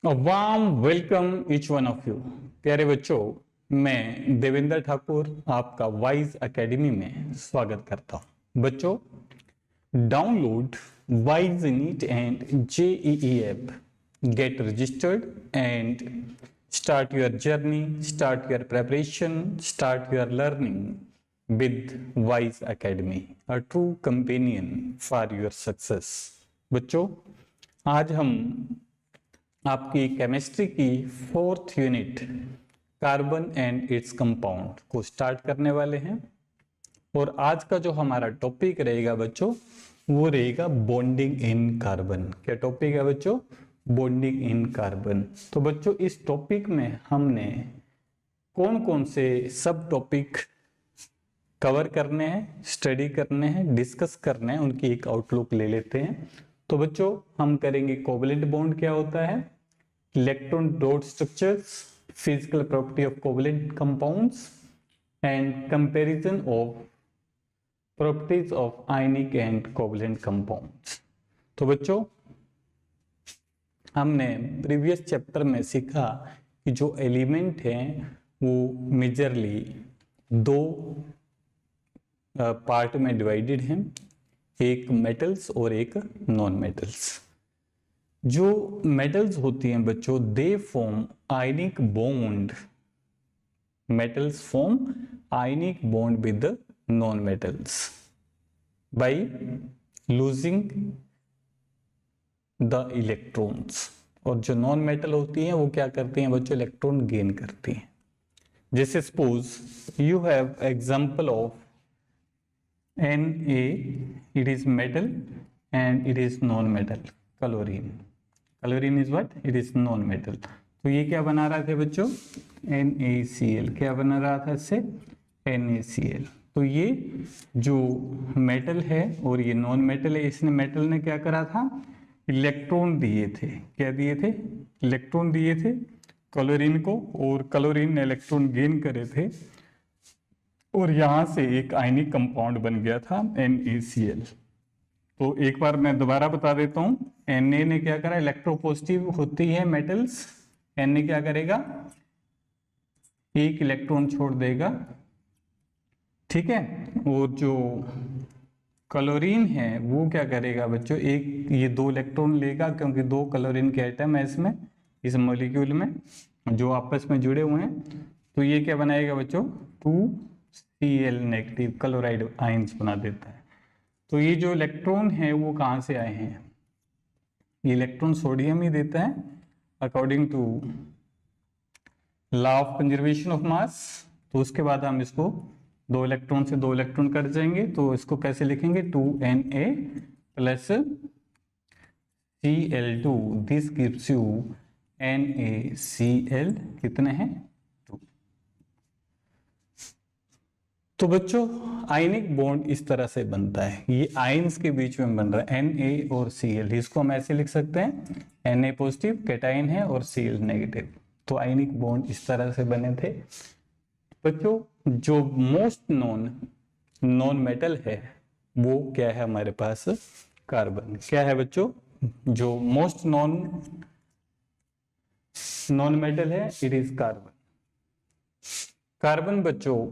Warm welcome each one of you. प्यारे बच्चों, मैं देवेंद्र ठाकुर आपका वाइज एकेडमी में स्वागत करता हूं। बच्चों, download wise neat and JEE app, get registered and start your journey, start your preparation, start your learning with Wise Academy, a true companion for your success। बच्चों, आज हम आपकी केमिस्ट्री की 4th unit carbon and its compound को start करने वाले हैं। और आज का जो हमारा टॉपिक रहेगा बच्चों, वो रहेगा बॉन्डिंग इन कार्बन। क्या टॉपिक है बच्चों? Bonding in carbon. तो बच्चों, इस टॉपिक में हमने कौन कौन से सब टॉपिक कवर करने हैं, स्टडी करने हैं, डिस्कस करने हैं, उनकी एक आउटलुक ले लेते हैं। तो बच्चों, हम करेंगे कोवलेंट बॉन्ड क्या होता है, electron dot structures, physical property of covalent compounds and comparison of properties of ionic and covalent compounds. तो बच्चों, हमने प्रीवियस चैप्टर में सीखा कि जो एलिमेंट हैं वो मेजरली दो पार्ट में डिवाइडेड हैं, एक मेटल्स और एक नॉन मेटल्स। जो मेटल्स होती हैं बच्चों, they form ionic bond, metals form ionic bond with the non metals by losing the electrons. और जो नॉन मेटल होती हैं वो क्या करती हैं बच्चों? इलेक्ट्रॉन गेन करती हैं। जैसे suppose you have example of Na, it is metal and it is non-metal, chlorine. Chlorine is what? It is non-metal. तो ये क्या बना रहा था बच्चों? NaCl। क्या बना रहा था इससे? NaCl। तो ये जो मेटल है और ये नॉन मेटल है, इसने मेटल ने क्या करा था? इलेक्ट्रॉन दिए थे। क्या दिए थे? इलेक्ट्रॉन दिए थे क्लोरीन को, और क्लोरीन ने इलेक्ट्रॉन गेन करे थे और यहां से एक आयनिक कंपाउंड बन गया था NaCl। तो एक बार मैं दोबारा बता देता हूं, Na ने क्या करा? इलेक्ट्रोपॉजिटिव होती है मेटल्स, Na क्या करेगा? एक इलेक्ट्रॉन छोड़ देगा, ठीक है। और जो क्लोरीन है वो क्या करेगा बच्चों? एक ये दो इलेक्ट्रॉन लेगा, क्योंकि दो क्लोरीन के एटम है इसमें, इस मॉलिक्यूल में, जो आपस में जुड़े हुए हैं। तो ये क्या बनाएगा बच्चों? 2Cl नेगेटिव क्लोराइड आयंस बना देता है। तो ये जो इलेक्ट्रॉन है वो कहाँ से आए हैं? ये इलेक्ट्रॉन सोडियम ही देता है according to law of conservation of mass. तो उसके बाद हम इसको दो इलेक्ट्रॉन से दो इलेक्ट्रॉन कट जाएंगे, तो इसको कैसे लिखेंगे? 2Na plus Cl2, this gives you NaCl। कितने हैं? 2। तो बच्चों, आयनिक बॉन्ड इस तरह से बनता है, ये आयंस के बीच में बन रहा है Na और Cl। इसको हम ऐसे लिख सकते हैं, Na पॉजिटिव कैटायन है और Cl नेगेटिव। तो आयनिक बॉन्ड इस तरह से बने थे बच्चों। जो मोस्ट नॉन मेटल है वो क्या है हमारे पास? कार्बन। क्या है बच्चों? जो मोस्ट नॉन मेटल है, इट इज कार्बन। कार्बन बच्चों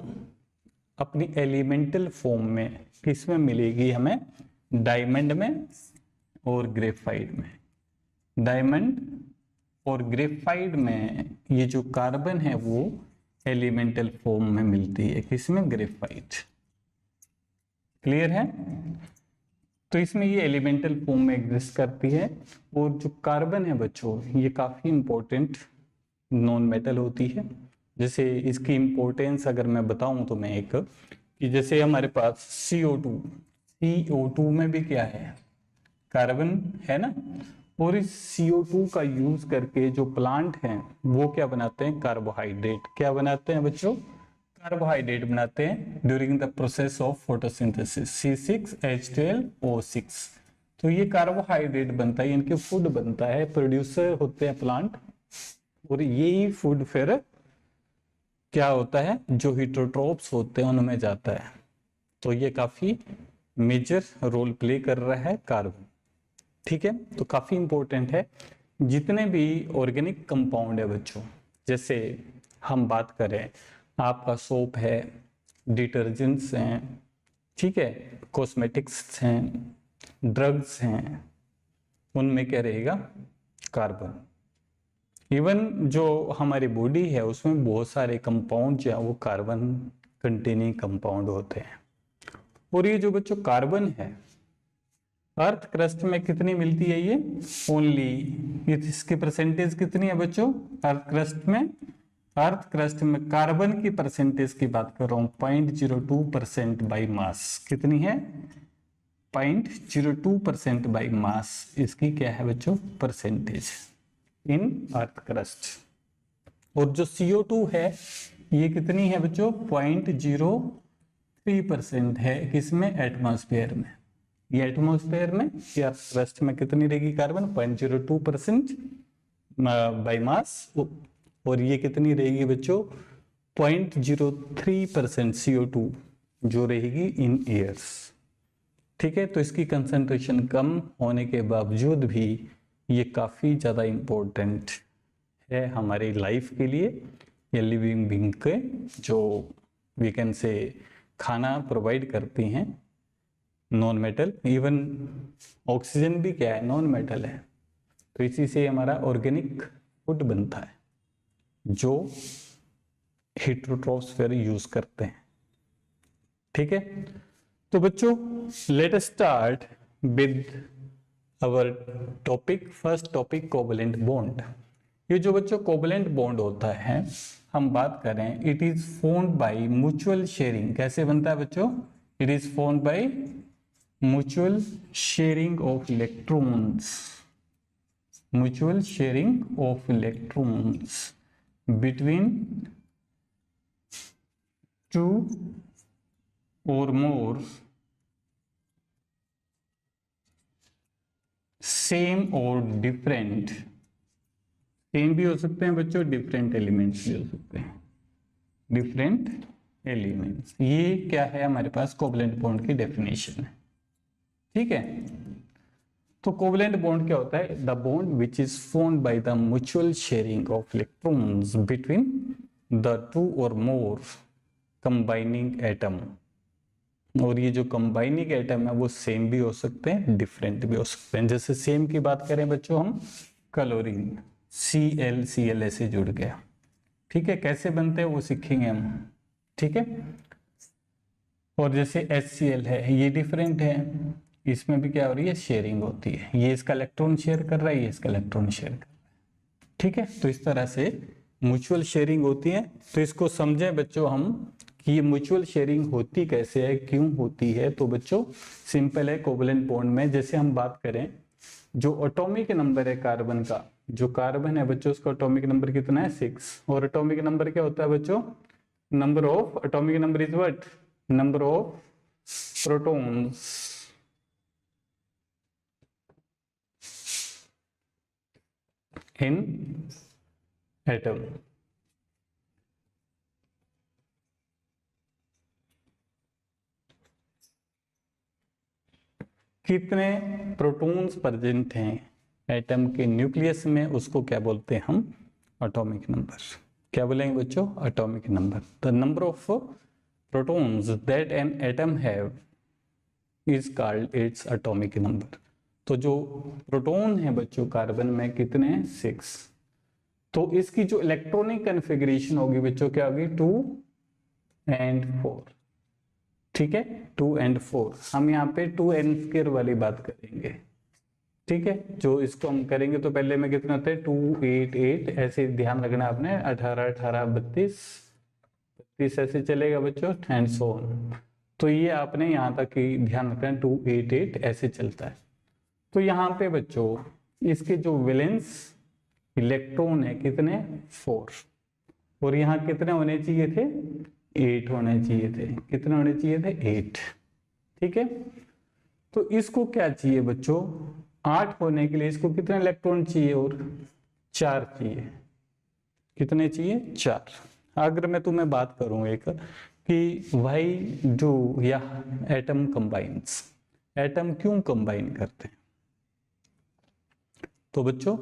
अपनी एलिमेंटल फॉर्म में किसमें मिलेगी हमें? डायमंड में और ग्रेफाइट में। डायमंड और ग्रेफाइट में ये जो कार्बन है वो एलिमेंटल फॉर्म में मिलती है। किसमें? ग्रेफाइट। क्लियर है? तो इसमें ये एलिमेंटल फॉर्म में एग्जिस्ट करती है। और जो कार्बन है बच्चों, ये काफी इंपॉर्टेंट नॉन मेटल होती है। जैसे इसकी इंपॉर्टेंस अगर मैं बताऊं तो मैं एक कि जैसे हमारे पास CO2 में भी क्या है? कार्बन है ना। और इस CO2 का यूज करके जो प्लांट हैं वो क्या बनाते हैं? कार्बोहाइड्रेट। क्या बनाते हैं बच्चों? कार्बोहाइड्रेट बनाते हैं during the process of photosynthesis, C6H12O6। तो ये कार्बोहाइड्रेट बनता है, इनके फूड बनता है, प्रोड्यूसर होते हैं प्लांट। और यही फूड फिर क्या होता है? जो हिटरोट्रोप्स होते हैं उनमें जाता है। तो ये काफी मेजर रोल प्ले कर रहा है कार्बन, ठीक है। तो काफी इंपॉर्टेंट है। जितने भी ऑर्गेनिक कंपाउंड है बच्चों, जैसे हम बात करें आपका सोप है, डिटर्जेंट्स हैं, ठीक है, कॉस्मेटिक्स हैं, ड्रग्स हैं, उनमें क्या रहेगा, कार्बन। इवन जो हमारी बॉडी है उसमें बहुत सारे कंपाउंड जो है वो कार्बन कंटेनिंग कंपाउंड होते हैं। और ये जो बच्चों कार्बन है अर्थ क्रस्ट में कितनी मिलती है, ये ओनली, इसकी परसेंटेज कितनी है बच्चों अर्थ क्रस्ट में, अर्थ क्रस्ट में कार्बन की परसेंटेज की बात कर रहा हूं 0.02% बाई मास, कितनी है 0.02% बाई मास, इसकी क्या है बच्चों परसेंटेज इन अर्थ क्रस्ट। और जो CO2 है ये कितनी है बच्चों 0.03% है, किसमें एटमॉस्फेयर में, ये एटमॉस्फेयर में या क्रस्ट में कितनी रहेगी कार्बन 0.02% बाई मास, और ये कितनी रहेगी बच्चों 0.03% CO2 जो रहेगी इन एयर्स। ठीक है, तो इसकी कंसंट्रेशन कम होने के बावजूद भी ये काफ़ी ज़्यादा इम्पोर्टेंट है हमारी लाइफ के लिए, या लिविंग बीइंग के जो वी कैन से खाना प्रोवाइड करती हैं, नॉन मेटल, इवन ऑक्सीजन भी क्या है नॉन मेटल है, तो इसी से हमारा ऑर्गेनिक फूड बनता है जो हेटेरोट्रोस्फेयर यूज करते हैं। ठीक है, तो बच्चों let us start with our topic, first topic covalent bond. ये जो बच्चों कोवलेंट बॉन्ड होता है हम बात करें, it is formed by mutual sharing, कैसे बनता है बच्चों, it is formed by mutual sharing of electrons, mutual sharing of electrons between two or more same or different, same भी हो सकते हैं बच्चों, डिफरेंट एलिमेंट्स भी हो सकते हैं, डिफरेंट एलिमेंट्स, ये क्या है हमारे पास कोवलेंट बॉन्ड की डेफिनेशन है। ठीक है, तो कोवलेंट बॉन्ड क्या होता है, the bond which is formed by the mutual sharing of electrons between the two और मोर कंबाइनिंग एटम। और ये जो कंबाइनिंग एटम है वो सेम भी हो सकते हैं, डिफरेंट भी हो सकते हैं। जैसे सेम की बात करें बच्चों हम, क्लोरीन ClCl ऐसे जुड़ गया, ठीक है, कैसे बनते हैं वो सीखेंगे हम। ठीक है, और जैसे HCl है ये डिफरेंट है, इसमें भी क्या हो रही है शेयरिंग होती है, ये इसका इलेक्ट्रॉन शेयर कर रहा है, ये इसका इलेक्ट्रॉन शेयर कर रहा है। ठीक है, तो इस तरह से म्यूचुअल शेयरिंग होती है। तो इसको समझें बच्चों हम कि ये म्यूचुअल शेयरिंग होती कैसे है, क्यों होती है। तो बच्चों सिंपल है, कोवलेंट बॉन्ड में जैसे हम बात करें जो एटॉमिक नंबर है कार्बन का, जो कार्बन है बच्चों उसका एटॉमिक नंबर कितना है 6, और एटॉमिक नंबर क्या होता है बच्चों, number of atomic number is what, number of protons in atom. कितने प्रोटॉन्स प्रेजेंट हैं एटम के न्यूक्लियस में, उसको क्या बोलते हैं हम, एटॉमिक नंबर। क्या बोलेंगे बच्चों, atomic number. The number of protons that an atom have is called its atomic number. तो जो प्रोटॉन है बच्चों कार्बन में कितने हैं 6, तो इसकी जो इलेक्ट्रॉनिक कन्फिगरेशन होगी बच्चों क्या होगी 2 and 4। ठीक है, 2 and 4, हम यहाँ पे 2n² वाली बात करेंगे। ठीक है, जो इसको हम करेंगे तो पहले में कितना होता है 2 8 8 ऐसे ध्यान रखना आपने, 18 18 32 32 ऐसे चलेगा बच्चों एंड सो ऑन। तो ये आपने यहाँ तक ही ध्यान रखना 2 8 8 ऐसे चलता है। तो यहाँ पे बच्चों इसके जो वैलेंस इलेक्ट्रॉन है कितने 4, और यहाँ कितने होने चाहिए थे 8 होने चाहिए थे, कितने होने चाहिए थे 8। ठीक है, तो इसको क्या चाहिए बच्चों 8 होने के लिए इसको कितने इलेक्ट्रॉन चाहिए, और 4 चाहिए, कितने चाहिए 4। अगर मैं तुम्हें बात करूं एक कि व्हाई डू या एटम कंबाइंस, एटम क्यों कंबाइन करते हैं, तो बच्चों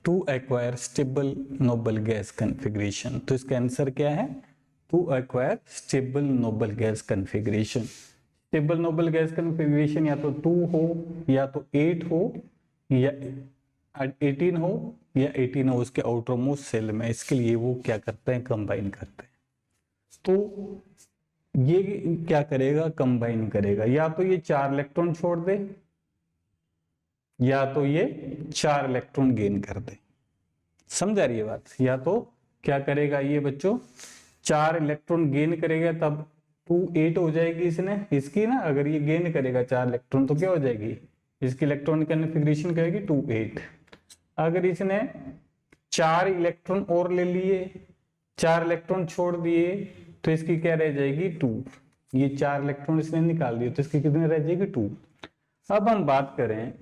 to acquire stable noble gas configuration. तो इसका आंसर क्या है? To acquire stable noble gas configuration. Stable noble gas configuration या तो 2 हो या तो 8 हो या 18 हो या 18 हो उसके आउटर मोस्ट सेल में। इसके लिए वो क्या करते हैं? कंबाइन करते हैं। तो ये क्या करेगा? कंबाइन करेगा। या तो ये 4 इलेक्ट्रॉन छोड़ दे या तो ये 4 इलेक्ट्रॉन गेन कर दे। समझा रही है बात? या तो क्या करेगा ये बच्चों? 4 इलेक्ट्रॉन गेन करेगा, तब 2 8 हो जाएगी इसने इसकी ना। अगर ये गेन करेगा 4 इलेक्ट्रॉन तो क्या हो जाएगी? इसकी इलेक्ट्रॉन कॉन्फ़िगरेशन करेगी 2 8। अगर इसने 4 इलेक्ट्रॉन और ले लिए, 4 इलेक्ट्रॉन छोड़ दिए, तो इसकी क्या रह जाएगी? 2। ये 4 इलेक्ट्रॉन इसने निकाल दिए तो इसकी कितनी रह जाएगी? 2। अब हम बात करें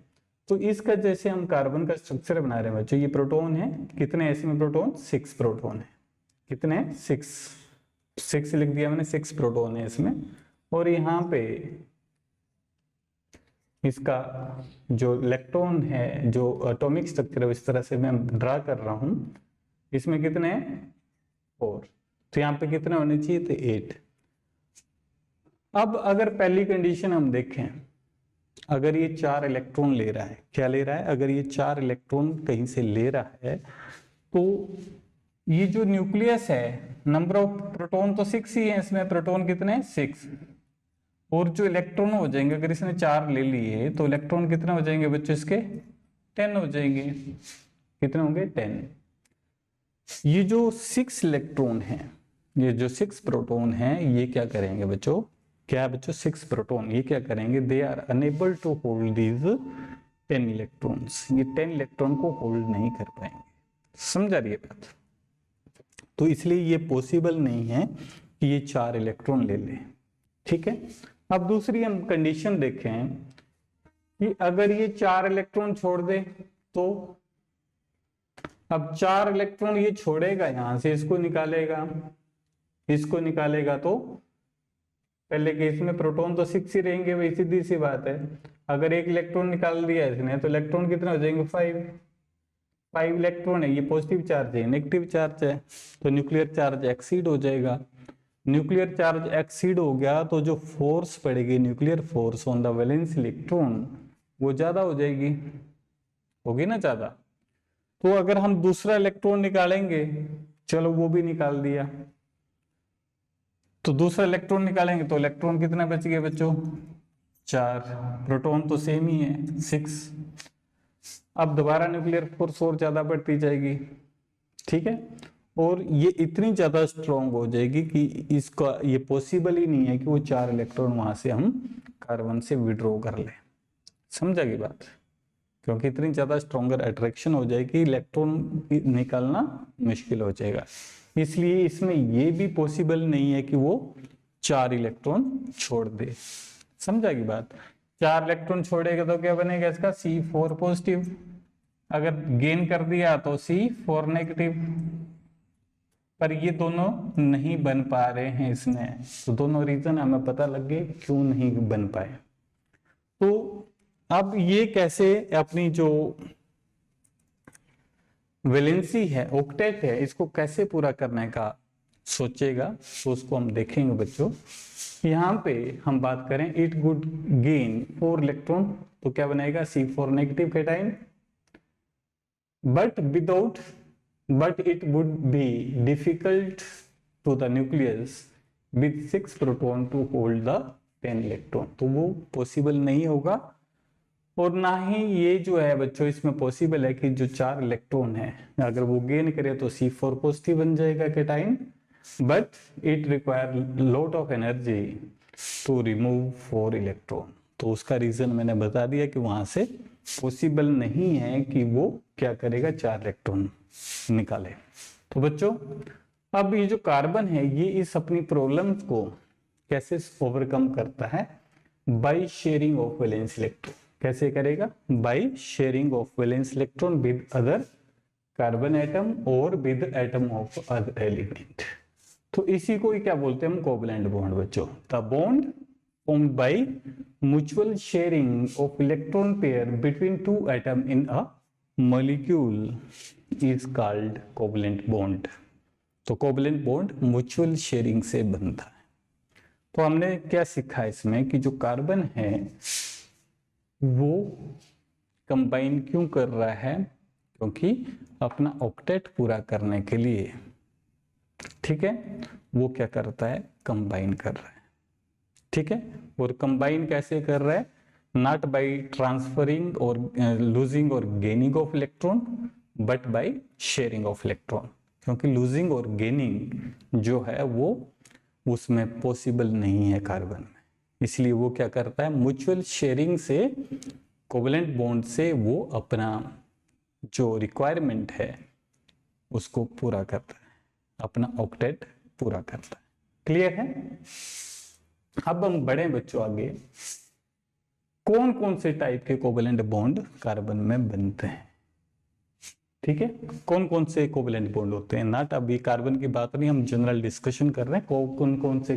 तो इसका, जैसे हम कार्बन का स्ट्रक्चर बना रहे हैं बच्चों, ये प्रोटॉन है, कितने है इसमें प्रोटॉन? 6 प्रोटॉन है। कितने? 6 लिख दिया मैंने, 6 प्रोटॉन है इसमें। और यहाँ पे इसका जो इलेक्ट्रॉन है, जो एटॉमिक स्ट्रक्चर है, इस तरह से मैं ड्रा कर रहा हूं। इसमें कितने हैं? 4। तो यहाँ पे कितने होने चाहिए थे? 8। अब अगर पहली कंडीशन हम देखें, अगर ये 4 इलेक्ट्रॉन ले रहा है, क्या ले रहा है? अगर ये 4 इलेक्ट्रॉन कहीं से ले रहा है तो ये जो न्यूक्लियस है, नंबर ऑफ प्रोटॉन तो 6 ही है इसमें। प्रोटॉन कितने हैं? 6। और जो इलेक्ट्रॉन हो जाएंगे, अगर इसने 4 ले लिए तो इलेक्ट्रॉन कितने हो जाएंगे बच्चों? इसके 10 हो जाएंगे। कितने होंगे? 10। ये जो 6 इलेक्ट्रॉन है, ये जो 6 प्रोटॉन है, ये क्या करेंगे बच्चों? क्या बच्चों? 6 प्रोटॉन ये क्या करेंगे? They are unable to hold these 10 electrons. ये 10 इलेक्ट्रॉन को होल्ड नहीं कर पाएंगे। समझा रही है बात? तो इसलिए ये पॉसिबल नहीं है कि ये 4 इलेक्ट्रॉन ले ले। ठीक है। अब दूसरी हम कंडीशन देखें कि अगर ये 4 इलेक्ट्रॉन छोड़ दे तो, अब 4 इलेक्ट्रॉन ये छोड़ेगा, यहां से इसको निकालेगा तो पहले केस में प्रोटॉन तो 6 ही रहेंगे, वही सीधी सी बात है। अगर 1 इलेक्ट्रॉन निकाल दिया इसने तो इलेक्ट्रॉन कितने हो जाएंगे? 5 इलेक्ट्रॉन है, ये पॉजिटिव चार्ज है, नेगेटिव चार्ज है, तो न्यूक्लियर चार्ज एक्सीड हो जाएगा। न्यूक्लियर चार्ज एक्सीड हो गया तो जो फोर्स पड़ेगी, nuclear force on the valence electron, वो ज्यादा हो जाएगी, होगी ना ज्यादा। तो अगर हम दूसरा इलेक्ट्रॉन निकालेंगे, चलो वो भी निकाल दिया, तो दूसरा इलेक्ट्रॉन निकालेंगे तो इलेक्ट्रॉन कितना बच गए बच्चों? 4। प्रोटॉन तो सेम ही है, 6। अब दोबारा न्यूक्लियर फोर्स और ज्यादा बढ़ती जाएगी। ठीक है। और ये इतनी ज्यादा स्ट्रॉन्ग हो जाएगी कि इसका ये पॉसिबल ही नहीं है कि वो 4 इलेक्ट्रॉन वहां से हम कार्बन से विड्रॉ कर ले। समझा की बात? क्योंकि इतनी ज्यादा स्ट्रॉन्गर अट्रैक्शन हो जाएगी, इलेक्ट्रॉन निकालना मुश्किल हो जाएगा। इसलिए इसमें ये भी पॉसिबल नहीं है कि वो 4 इलेक्ट्रॉन छोड़ दे। समझा की बात? 4 इलेक्ट्रॉन छोड़ेगा तो क्या बनेगा इसका? C4 positive. अगर गेन कर दिया तो C4 नेगेटिव। पर ये दोनों नहीं बन पा रहे हैं इसमें, तो दोनों रीजन हमें पता लग गए क्यों नहीं बन पाए। तो अब ये कैसे अपनी जो वैलेंसी है, ऑक्टेट है, इसको कैसे पूरा करने का सोचेगा, तो उसको हम देखेंगे बच्चों। यहाँ पे हम बात करें इट वुड गेन 4 इलेक्ट्रॉन, तो क्या बनेगा? C4 negative cation, but it would be difficult to the nucleus with 6 proton to hold the 10 electron. तो वो पॉसिबल नहीं होगा। और ना ही ये जो है बच्चों इसमें पॉसिबल है कि जो 4 इलेक्ट्रॉन है अगर वो गेन करे तो C4 पॉजिटिव बन जाएगा cation, but it require lot of energy to remove 4 electron. तो उसका रीजन मैंने बता दिया कि वहां से पॉसिबल नहीं है कि वो क्या करेगा? 4 इलेक्ट्रॉन निकाले। तो बच्चों अब ये जो कार्बन है ये इस अपनी प्रॉब्लम्स को कैसे ओवरकम करता है? By sharing of valence electron. कैसे करेगा? By sharing of valence electron with other carbon atom और with atom of other element. तो इसी को क्या बोलते हैं हम? कोवलेंट बॉन्ड बच्चों। The bond formed by mutual sharing of electron pair between two atom in a molecule is called covalent bond। तो कोवलेंट बॉन्ड म्यूचुअल शेयरिंग से बनता है। तो हमने क्या सीखा इसमें कि जो कार्बन है वो कंबाइन क्यों कर रहा है, क्योंकि अपना ऑक्टेट पूरा करने के लिए, ठीक है, वो क्या करता है, कंबाइन कर रहा है, ठीक है। और कंबाइन कैसे कर रहा है, नॉट बाय ट्रांसफरिंग और लूजिंग और gaining of electron, but by sharing of electron, क्योंकि लूजिंग और गेनिंग जो है वो उसमें पॉसिबल नहीं है कार्बन में, इसलिए वो क्या करता है, म्यूचुअल शेयरिंग से, कोवलेंट बॉन्ड से वो अपना जो रिक्वायरमेंट है उसको पूरा करता है, अपना ऑक्टेट पूरा करता है। क्लियर है। अब हम बढ़े बच्चों आगे, कौन कौन से टाइप के कोवलेंट बॉन्ड कार्बन में बनते हैं, ठीक है, कौन कौन से कोवलेंट बॉन्ड होते हैं। नॉट अभी कार्बन की बात नहीं, हम जनरल डिस्कशन कर रहे हैं कौन कौन से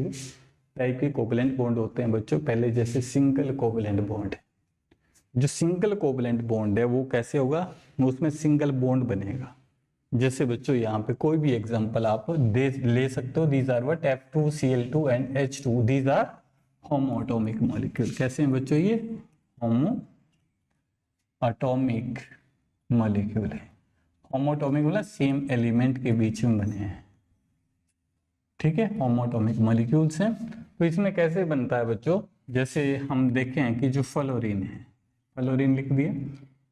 टाइप के कोवलेंट बॉन्ड होते हैं बच्चों। पहले जैसे सिंगल कोवलेंट बॉन्ड, जो सिंगल कोवलेंट बॉन्ड है वो कैसे होगा, उसमें सिंगल बॉन्ड बनेगा। जैसे बच्चों यहाँ पे कोई भी एग्जांपल आप ले सकते हो, these are what, F2Cl2 and H2, these are homo atomic molecule. कैसे हैं बच्चों, ये होमो एटॉमिक मॉलिक्यूल है। होमो एटॉमिक मतलब सेम एलिमेंट के बीच में बने हैं, ठीक है, होमो एटॉमिक मॉलिक्यूल्स हैं। तो इसमें कैसे बनता है बच्चों, जैसे हम देखें कि जो फ्लोरीन है, फ्लोरीन लिख दिए,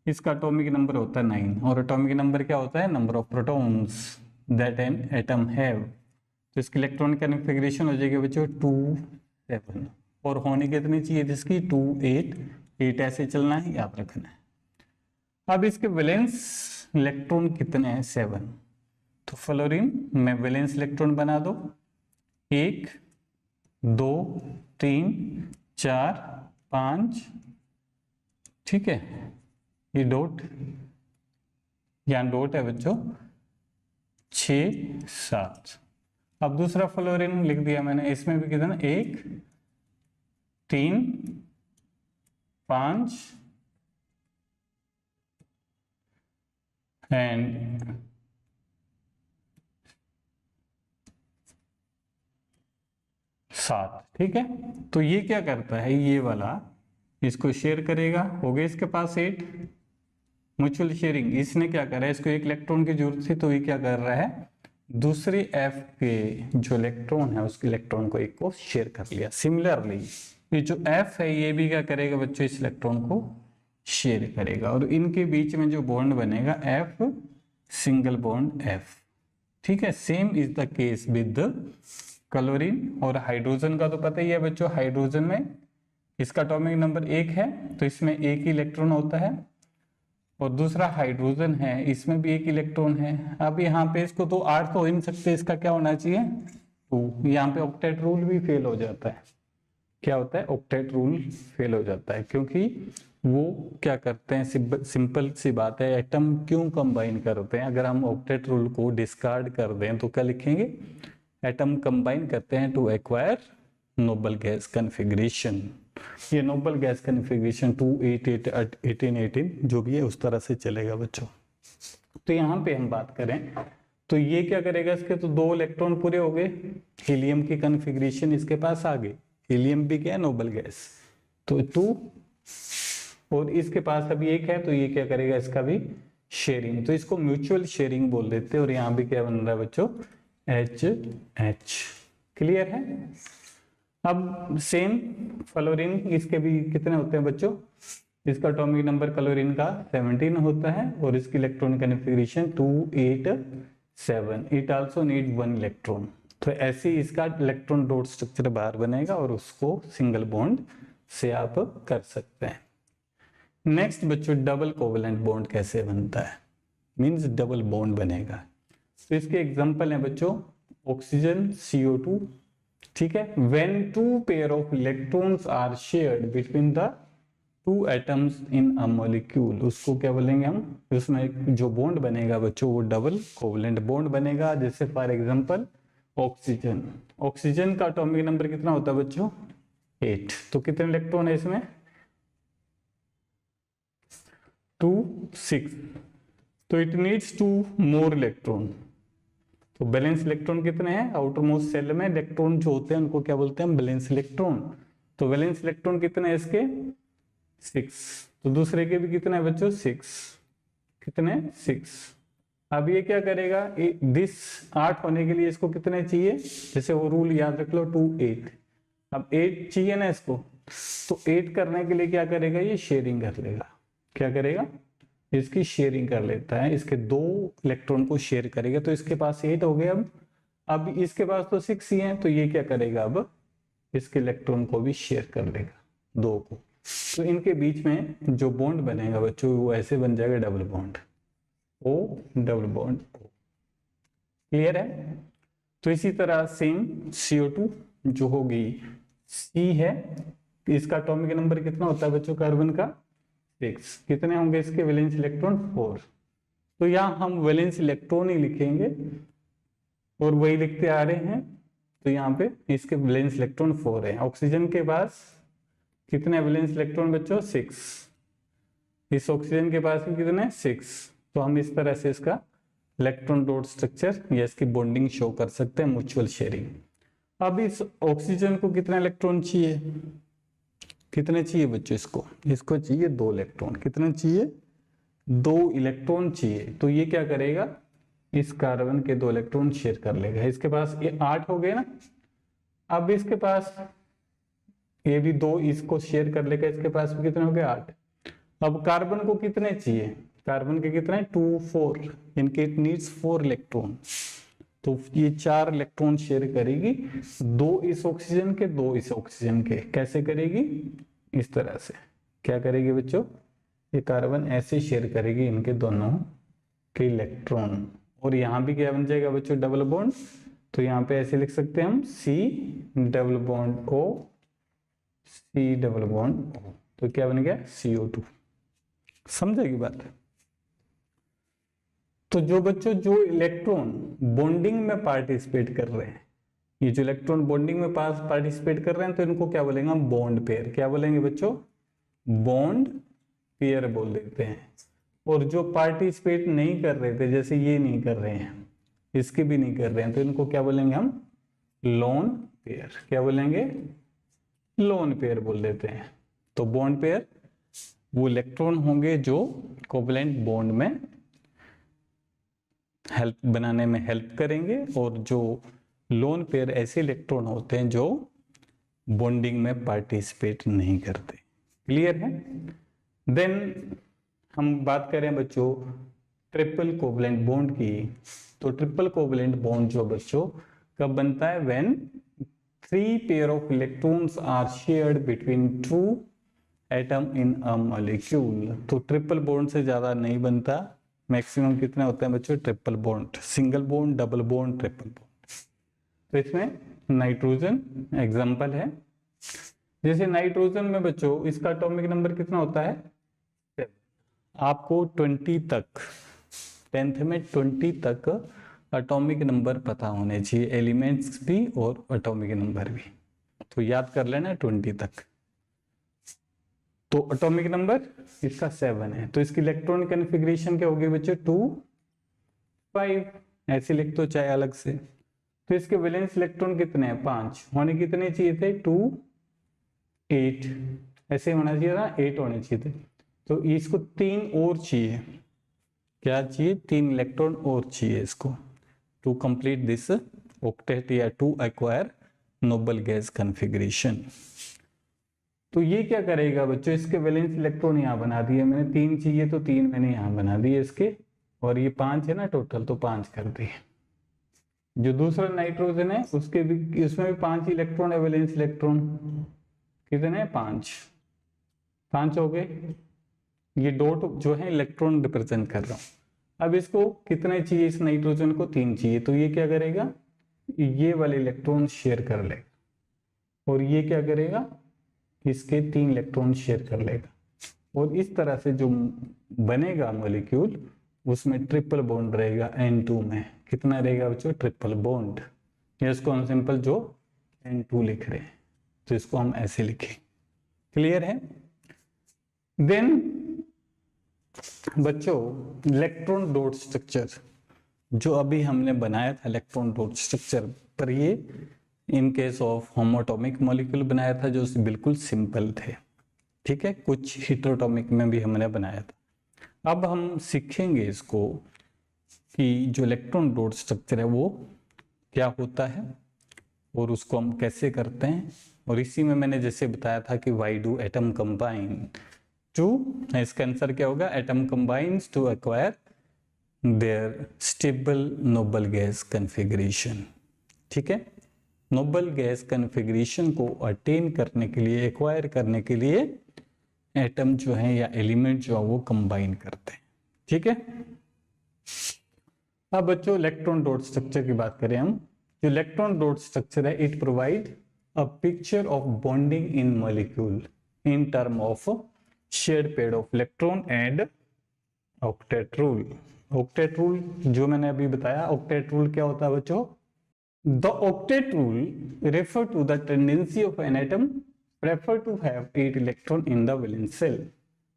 इसका एटॉमिक नंबर होता है 9, और एटॉमिक नंबर क्या होता है, number of protons that an atom have. तो इसकी इलेक्ट्रॉनिक कॉन्फ़िगरेशन हो जाएगी बच्चों 2 7, और होने कितनी चाहिए इसकी 2 8, 8 ऐसे चलना है, याद रखना है। अब इसके वैलेंस इलेक्ट्रॉन कितने हैं, 7। तो फ्लोरीन में वैलेंस इलेक्ट्रॉन बना दो, 1 2 3 4 5, ठीक है, ये डॉट, यहाँ डॉट है बच्चों, 6 7। अब दूसरा फ्लोरीन लिख दिया मैंने, इसमें भी कितना, 1 3 5 एंड 7, ठीक है। तो ये क्या करता है, ये वाला इसको शेयर करेगा, हो गया इसके पास 8, म्यूचुअल शेयरिंग। इसने क्या करा है, इसको एक इलेक्ट्रॉन की जरूरत थी, तो ये क्या कर रहा है, दूसरे F के जो इलेक्ट्रॉन है उसके इलेक्ट्रॉन को एक को शेयर कर लिया। सिमिलरली ये जो F है ये भी क्या करेगा बच्चों, इस इलेक्ट्रॉन को शेयर करेगा, और इनके बीच में जो बॉन्ड बनेगा F सिंगल बॉन्ड F, ठीक है। Same is the case with chlorine. और हाइड्रोजन का तो पता ही है बच्चों, हाइड्रोजन में इसका एटॉमिक नंबर 1 है, तो इसमें एक ही इलेक्ट्रॉन होता है, और दूसरा हाइड्रोजन है, इसमें भी एक इलेक्ट्रॉन है। अब यहाँ पे इसको तो 8 तो हो ही नहीं सकते, इसका क्या होना चाहिए 2। यहाँ पे ऑक्टेट रूल भी फेल हो जाता है। क्या होता है, ऑक्टेट रूल फेल हो जाता है, क्योंकि वो क्या करते हैं, सिंपल सी बात है, एटम क्यों कंबाइन करते हैं। अगर हम ऑक्टेट रूल को डिस्कार्ड कर दें तो क्या लिखेंगे, एटम कंबाइन करते हैं to acquire noble gas configuration. ये नोबल गैस कॉन्फ़िगरेशन 2 8 8 18 18 जो भी है उस तरह से चलेगा बच्चों। तो यहाँ पे हम बात करें तो ये क्या करेगा, इसके तो 2 इलेक्ट्रॉन पूरे हो गए, हीलियम की कॉन्फ़िगरेशन इसके पास आ गई, हीलियम भी क्या है, नोबल गैस, तो 2, और इसके पास अभी 1 है, तो ये क्या करेगा, इसका भी शेयरिंग, तो इसको म्यूचुअल शेयरिंग बोल देते हैं। और यहाँ भी क्या बन रहा है बच्चों, H। क्लियर है। अब सेम फ्लोरीन, इसके भी कितने होते हैं बच्चों, इसका एटॉमिक नंबर क्लोरीन का 17 होता है, और इसकी electronic configuration 2 8 7। It also need 1 electron. तो ऐसे ही इसका इलेक्ट्रॉन डॉट स्ट्रक्चर बाहर बनेगा, और उसको सिंगल बॉन्ड से आप कर सकते हैं। नेक्स्ट बच्चों, डबल कोवेलेंट बॉन्ड कैसे बनता है, मींस डबल बॉन्ड बनेगा। तो इसके एग्जांपल हैं बच्चों, ऑक्सीजन CO2, ठीक है। When 2 pair of electrons are shared between the 2 atoms in a molecule, उसको क्या बोलेंगे हम, उसमें जो बॉन्ड बनेगा बच्चों वो डबल कोवेलेंट बॉन्ड बनेगा। जैसे फॉर एग्जांपल ऑक्सीजन, ऑक्सीजन का एटॉमिक नंबर कितना होता है बच्चों, 8। तो कितने इलेक्ट्रॉन है इसमें, 2 6, तो it needs to more electron. तो बैलेंस इलेक्ट्रॉन कितने हैं? आउटर मोस्ट सेल में इलेक्ट्रॉन जो होते हैं उनको क्या बोलते हैं? Valence electron. तो बैलेंस इलेक्ट्रॉन कितने हैं इसके? 6। तो दूसरे के भी कितने हैं बच्चों? 6। कितने? 6। अब ये क्या करेगा? दिस 8 होने के लिए इसको कितने चाहिए? जैसे वो रूल याद रख लो, 2 8। अब 8 चाहिए ना इसको, तो 8 करने के लिए क्या करेगा? ये शेयरिंग कर लेगा। क्या करेगा? इसकी शेयरिंग कर लेता है, इसके 2 इलेक्ट्रॉन को शेयर करेगा। तो इसके पास 8 हो गए। अब इसके पास तो 6 ही है, तो ये क्या करेगा? अब इसके इलेक्ट्रॉन को भी शेयर कर लेगा 2 को। तो इनके बीच में जो बॉन्ड बनेगा बच्चों, वो ऐसे बन जाएगा double bond, O double bond O। Clear है? तो इसी तरह सेम CO2 जो होगी C है, इसका एटॉमिक नंबर कितना होता है बच्चों? कार्बन का 6। कितने होंगे इसके वैलेंस इलेक्ट्रॉन? 4। तो यहाँ हम वैलेंस इलेक्ट्रॉन ही लिखेंगे और वही लिखते आ रहे हैं। तो यहाँ पे इसके वैलेंस इलेक्ट्रॉन 4 है। ऑक्सीजन के पास कितने वैलेंस इलेक्ट्रॉन बच्चों? 6। इस ऑक्सीजन के पास भी कितने? 6। तो हम इस तरह से इसका इलेक्ट्रॉन डॉट स्ट्रक्चर या इसकी बॉन्डिंग शो कर सकते हैं, म्यूचुअल शेयरिंग। अब इस ऑक्सीजन को कितने इलेक्ट्रॉन चाहिए? कितने चाहिए बच्चों इसको? इसको चाहिए 2 इलेक्ट्रॉन। कितने चाहिए? 2 इलेक्ट्रॉन चाहिए। तो ये क्या करेगा? इस कार्बन के 2 इलेक्ट्रॉन शेयर कर लेगा। इसके पास ये 8 हो गए ना। अब इसके पास ये भी 2 इसको शेयर कर लेगा। इसके पास भी कितने हो गए? 8। अब कार्बन को कितने चाहिए? कार्बन के कितने? 2 4। इनके इट नीड्स 4 इलेक्ट्रॉन। तो ये 4 इलेक्ट्रॉन शेयर करेगी, 2 इस ऑक्सीजन के, 2 इस ऑक्सीजन के। कैसे करेगी? इस तरह से। क्या करेगी बच्चों? ये कार्बन ऐसे शेयर करेगी इनके दोनों के इलेक्ट्रॉन, और यहां भी क्या बन जाएगा बच्चों? Double bond. तो यहाँ पे ऐसे लिख सकते हैं हम C double bond O, C double bond O। तो क्या बन गया? CO2। समझेगी बात? तो जो बच्चों जो इलेक्ट्रॉन बॉन्डिंग में पार्टिसिपेट कर रहे हैं, ये जो इलेक्ट्रॉन बॉन्डिंग में पार्टिसिपेट कर रहे हैं, तो इनको क्या बोलेंगे हम? Bond pair. क्या बोलेंगे बच्चों? बॉन्ड पेयर बोल देते हैं। और जो पार्टिसिपेट नहीं कर रहे थे, जैसे ये नहीं कर रहे हैं, इसके भी नहीं कर रहे हैं, तो इनको क्या बोलेंगे हम? Lone pair. क्या बोलेंगे? लोन पेयर बोल देते हैं। तो बॉन्ड पेयर वो इलेक्ट्रॉन होंगे जो कोवलेंट बॉन्ड में हेल्प बनाने में हेल्प करेंगे, और जो लोन पेयर ऐसे इलेक्ट्रॉन होते हैं जो बॉन्डिंग में पार्टिसिपेट नहीं करते। क्लियर है? देन हम बात करें बच्चों ट्रिपल कोवलेंट बॉन्ड की। तो ट्रिपल कोवलेंट बॉन्ड जो बच्चों कब बनता है? When 3 pair of electrons are shared between 2 atom in a molecule. तो ट्रिपल बॉन्ड से ज्यादा नहीं बनता। मैक्सिमम कितने होते हैं बच्चों? Triple bond, single bond, double bond, triple bond. तो इसमें नाइट्रोजन एग्जांपल है। जैसे नाइट्रोजन में बच्चों इसका एटॉमिक नंबर कितना होता है? 7। आपको 20 तक, 10th में 20 तक एटॉमिक नंबर पता होने चाहिए, एलिमेंट्स भी और एटॉमिक नंबर भी। तो याद कर लेना 20 तक। तो एटॉमिक नंबर इसका 7 है। तो इसकी इलेक्ट्रॉन कॉन्फ़िगरेशन क्या होगी बच्चों? 2 5। ऐसे लिख दो चाहे अलग से। तो इसके वैलेंस इलेक्ट्रॉन कितने हैं? 5 होने कितने चाहिए थे? 2 8। ऐसे होना चाहिए था, 8 होने चाहिए थे। तो इसको 3 और चाहिए। क्या चाहिए? 3 इलेक्ट्रॉन और चाहिए इसको टू कंप्लीट दिस ऑक्टेट या to acquire noble gas configuration. तो ये क्या करेगा बच्चों? इसके वैलेंस इलेक्ट्रॉन यहाँ बना दिए मैंने। 3 चाहिए तो 3 मैंने यहाँ बना दिए इसके, और ये 5 है ना टोटल, तो 5 कर दिए। जो दूसरा नाइट्रोजन है उसके भी, उसमें भी 5 इलेक्ट्रॉन है वैलेंस इलेक्ट्रॉन। कितने? 5 हो गए। ये डॉट जो है इलेक्ट्रॉन रिप्रेजेंट कर रहा हूं। अब इसको कितने चाहिए? इस नाइट्रोजन को 3 चाहिए। तो ये क्या करेगा? ये वाले इलेक्ट्रॉन शेयर कर लेगा, और ये क्या करेगा? इसके 3 इलेक्ट्रॉन शेयर कर लेगा, और इस तरह से जो बनेगा मॉलिक्यूल उसमें ट्रिपल बॉन्ड रहेगा N2 में। कितना रहेगा बच्चों? Triple bond. इसको हम सिंपल जो N2 लिख रहे हैं, तो इसको हम ऐसे लिखें। क्लियर है? देन बच्चों इलेक्ट्रॉन डॉट स्ट्रक्चर जो अभी हमने बनाया था इलेक्ट्रॉन डॉट स्ट्रक्चर पर, ये इन केस ऑफ होमोटॉमिक मॉलिक्यूल बनाया था जो बिल्कुल सिंपल थे, ठीक है। कुछ हेटेरोटॉमिक में भी हमने बनाया था। अब हम सीखेंगे इसको कि जो इलेक्ट्रॉन डॉट स्ट्रक्चर है वो क्या होता है और उसको हम कैसे करते हैं। और इसी में मैंने जैसे बताया था कि why do atom combine to, इसका आंसर क्या होगा, atom combines to acquire their stable noble gas configuration, ठीक है। नोबल गैस कन्फिग्रेशन को अटेन करने के लिए, एक्वायर करने के लिए एटम जो है या एलिमेंट जो है वो कंबाइन करते हैं, ठीक है। अब बच्चों इलेक्ट्रॉन डॉट स्ट्रक्चर की बात करें हम, जो इलेक्ट्रॉन डॉट स्ट्रक्चर है it provide a picture of bonding in molecule in term of shared pair of electron and octet rule. Octet rule जो मैंने अभी बताया, ऑक्टेट रूल क्या होता है बच्चों, the octet rule refer to the tendency of an atom prefer to have 8 electron in the valence shell.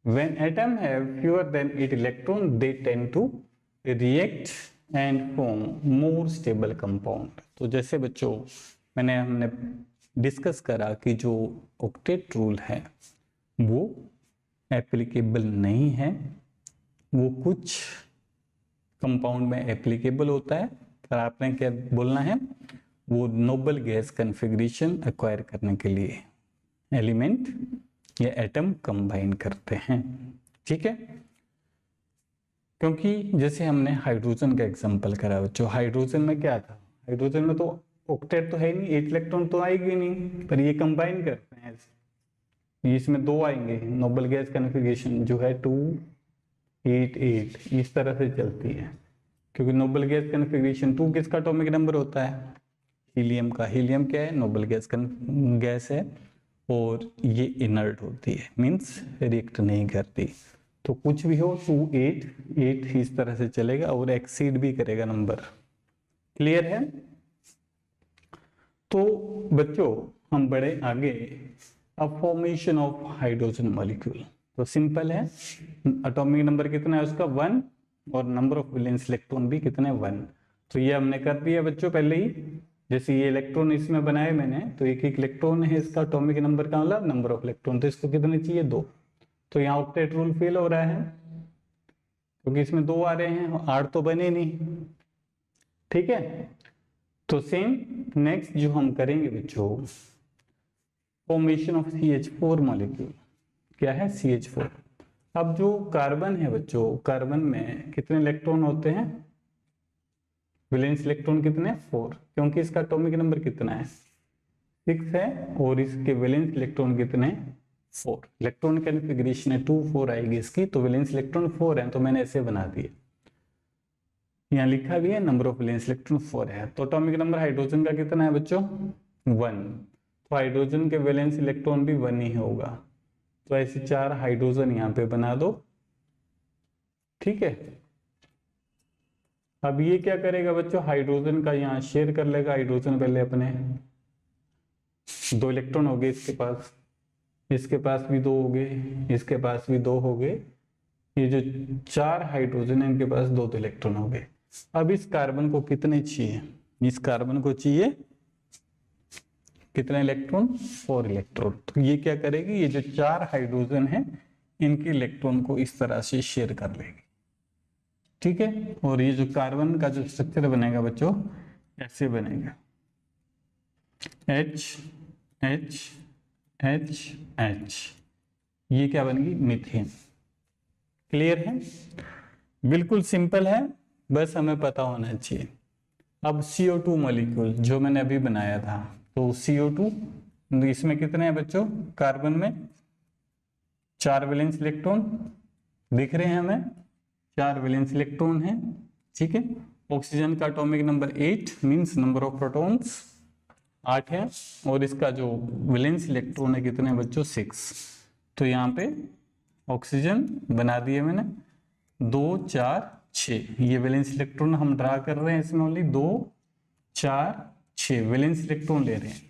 When atom have fewer than 8 electron, they tend to react and form more stable compound. तो जैसे बच्चों हमने discuss करा कि जो octet rule है वो applicable नहीं है, वो कुछ कंपाउंड में एप्लीकेबल होता है, पर आपने क्या बोलना है, वो नोबल गैस कन्फिग्रेशन एक्वायर करने के लिए एलिमेंट या एटम कंबाइन करते हैं, ठीक है। क्योंकि जैसे हमने हाइड्रोजन का एग्जांपल करा बच्चों, हाइड्रोजन में क्या था, हाइड्रोजन में तो ऑक्टेट तो है नहीं, 8 इलेक्ट्रॉन तो आएगी नहीं, पर ये कंबाइन करते हैं, इसमें 2 आएंगे। नोबल गैस कन्फिग्रेशन जो है 2 8 8 इस तरह से चलती है, क्योंकि नोबल गैस कन्फिग्रेशन 2 किसका एटॉमिक नंबर होता है, हीलियम का। हीलियम क्या है, नोबल गैस है और ये इनर्ट होती है, मींस रिएक्ट नहीं करती। तो कुछ भी हो 2 8 8 इस तरह से चलेगा और एक्सीड भी करेगा नंबर, क्लियर है। तो बच्चों हम बढ़े आगे, अब फॉर्मेशन ऑफ हाइड्रोजन मॉलिक्यूल तो सिंपल है, एटॉमिक नंबर कितना है उसका 1 और नंबर ऑफ वैलेंस इलेक्ट्रॉन भी कितने 1। तो ये हमने कर दिया बच्चों पहले ही, जैसे ये इलेक्ट्रॉन इसमें बनाए मैंने, तो एक एक इलेक्ट्रॉन है, इसका एटॉमिक नंबर का मतलब नंबर ऑफ इलेक्ट्रॉन, तो इसको कितने चाहिए 2। तो यहाँ ऑक्टेट रूल फेल हो रहा है क्योंकि इसमें 2 आ रहे हैं, 8 तो बने नहीं, ठीक है। तो सेम नेक्स्ट जो हम करेंगे बच्चों, फॉर्मेशन ऑफ CH4 मॉलिक्यूल, क्या है CH4। अब जो कार्बन है बच्चों, कार्बन में कितने इलेक्ट्रॉन होते हैं, वैलेंस इलेक्ट्रॉन कितने 4, क्योंकि इसका एटॉमिक नंबर कितना है 6 है और इसके वैलेंस इलेक्ट्रॉन कितने 4। इलेक्ट्रॉन कॉन्फ़िगरेशन है 2 4 आएगी इसकी, तो वैलेंस इलेक्ट्रॉन 4 है, तो मैंने ऐसे बना दिया, यहाँ लिखा भी है नंबर ऑफ वैलेंस इलेक्ट्रॉन 4 है। तो एटॉमिक नंबर हाइड्रोजन का कितना है बच्चों 1, तो हाइड्रोजन के वैलेंस इलेक्ट्रॉन भी 1 ही होगा, तो ऐसे 4 हाइड्रोजन यहाँ पे बना दो, ठीक है। अब ये क्या करेगा बच्चों, हाइड्रोजन का यहाँ शेयर कर लेगा, हाइड्रोजन पहले अपने 2 इलेक्ट्रॉन हो गए इसके पास भी 2 हो गए, इसके पास भी 2 हो गए, ये जो 4 हाइड्रोजन है इनके पास 2 इलेक्ट्रॉन हो गए। अब इस कार्बन को कितने चाहिए, इस कार्बन को चाहिए कितने इलेक्ट्रॉन 4 इलेक्ट्रॉन। तो ये क्या करेगी, ये जो 4 हाइड्रोजन है इनके इलेक्ट्रॉन को इस तरह से शेयर कर लेगी, ठीक है। और ये जो कार्बन का जो स्ट्रक्चर बनेगा बच्चों ऐसे बनेगा, H H H H, ये क्या बनेगी मीथेन, क्लियर है, बिल्कुल सिंपल है, बस हमें पता होना चाहिए। अब CO2 मॉलिक्यूल जो मैंने अभी बनाया था, तो CO2 इसमें कितने हैं बच्चों, कार्बन में 4 वैलेंस इलेक्ट्रॉन दिख रहे हैं हमें, 4 वैलेंस इलेक्ट्रॉन है, ठीक है। ऑक्सीजन का atomic number 8 means number of protons 8 है, और इसका जो वैलेंस इलेक्ट्रॉन है कितने बच्चों 6। तो यहाँ पे ऑक्सीजन बना दिए मैंने 2 4 6, ये वैलेंस इलेक्ट्रॉन हम ड्रा कर रहे हैं, इसमें ओनली 2 4 6 वैलेंस इलेक्ट्रॉन ले रहे हैं।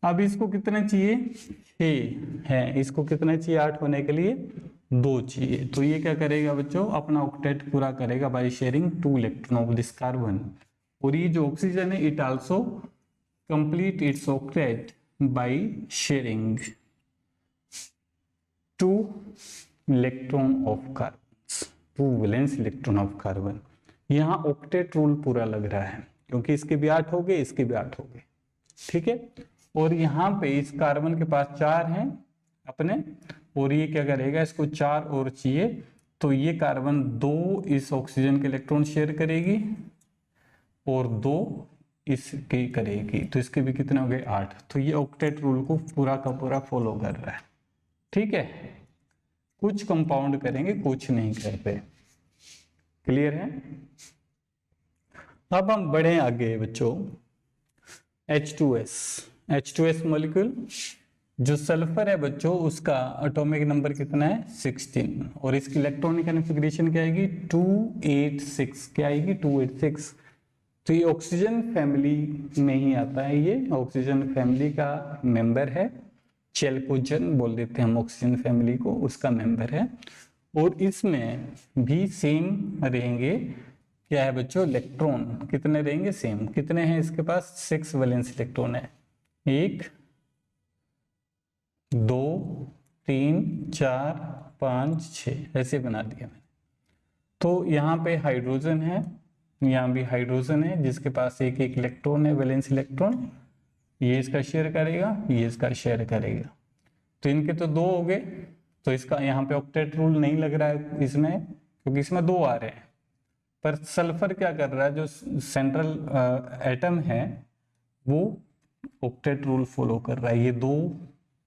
अब इसको कितने चाहिए 6 है, इसको कितने चाहिए 8 होने के लिए 2 चाहिए, तो ये क्या करेगा बच्चों, अपना ऑक्टेट पूरा करेगा by sharing 2 electron of this carbon. और ये जो ऑक्सीजन है it also complete it's octet by sharing 2 electron of carbon, 2 valence electron of carbon. यहाँ ऑक्टेट रूल पूरा लग रहा है क्योंकि इसके भी 8 हो गए, इसके भी 8 हो गए, ठीक है। और यहाँ पे इस कार्बन के पास 4 हैं अपने, और ये क्या करेगा, इसको 4 और चाहिए, तो ये कार्बन 2 इस ऑक्सीजन के इलेक्ट्रॉन शेयर करेगी और 2 इसके करेगी, तो इसके भी कितने हो गए, 8। तो ये ऑक्टेट रूल को पूरा का पूरा फॉलो कर रहा है, ठीक है। कुछ कंपाउंड करेंगे, कुछ नहीं करते, क्लियर है। अब हम बढ़े आगे बच्चों, H2S मॉलिक्यूल, जो सल्फर है बच्चों उसका एटॉमिक नंबर कितना है, 16, और इसकी इलेक्ट्रॉनिक कॉन्फ़िगरेशन क्या आएगी, 286, क्या आएगी, 286। तो ये ऑक्सीजन फैमिली में ही आता है, ये ऑक्सीजन फैमिली का मेंबर है, चेल्कोजन बोल देते हैं हम ऑक्सीजन फैमिली को, उसका मेंबर है। और इसमें भी सेम रहेंगे, क्या है बच्चों, इलेक्ट्रॉन कितने रहेंगे, सेम। कितने हैं इसके पास, 6 वैलेंस इलेक्ट्रॉन है, 1 2 3 4 5 6 ऐसे बना दिया मैंने। तो यहाँ पे हाइड्रोजन है, यहाँ भी हाइड्रोजन है जिसके पास एक एक इलेक्ट्रॉन है, वैलेंस इलेक्ट्रॉन, ये इसका शेयर करेगा, ये इसका शेयर करेगा। तो इनके तो 2 हो गए, तो इसका यहाँ पे ऑक्टेट रूल नहीं लग रहा है इसमें, क्योंकि इसमें 2 आ रहे हैं। पर सल्फर क्या कर रहा है, जो सेंट्रल एटम है वो ऑक्टेट रूल फॉलो कर रहा है, ये 2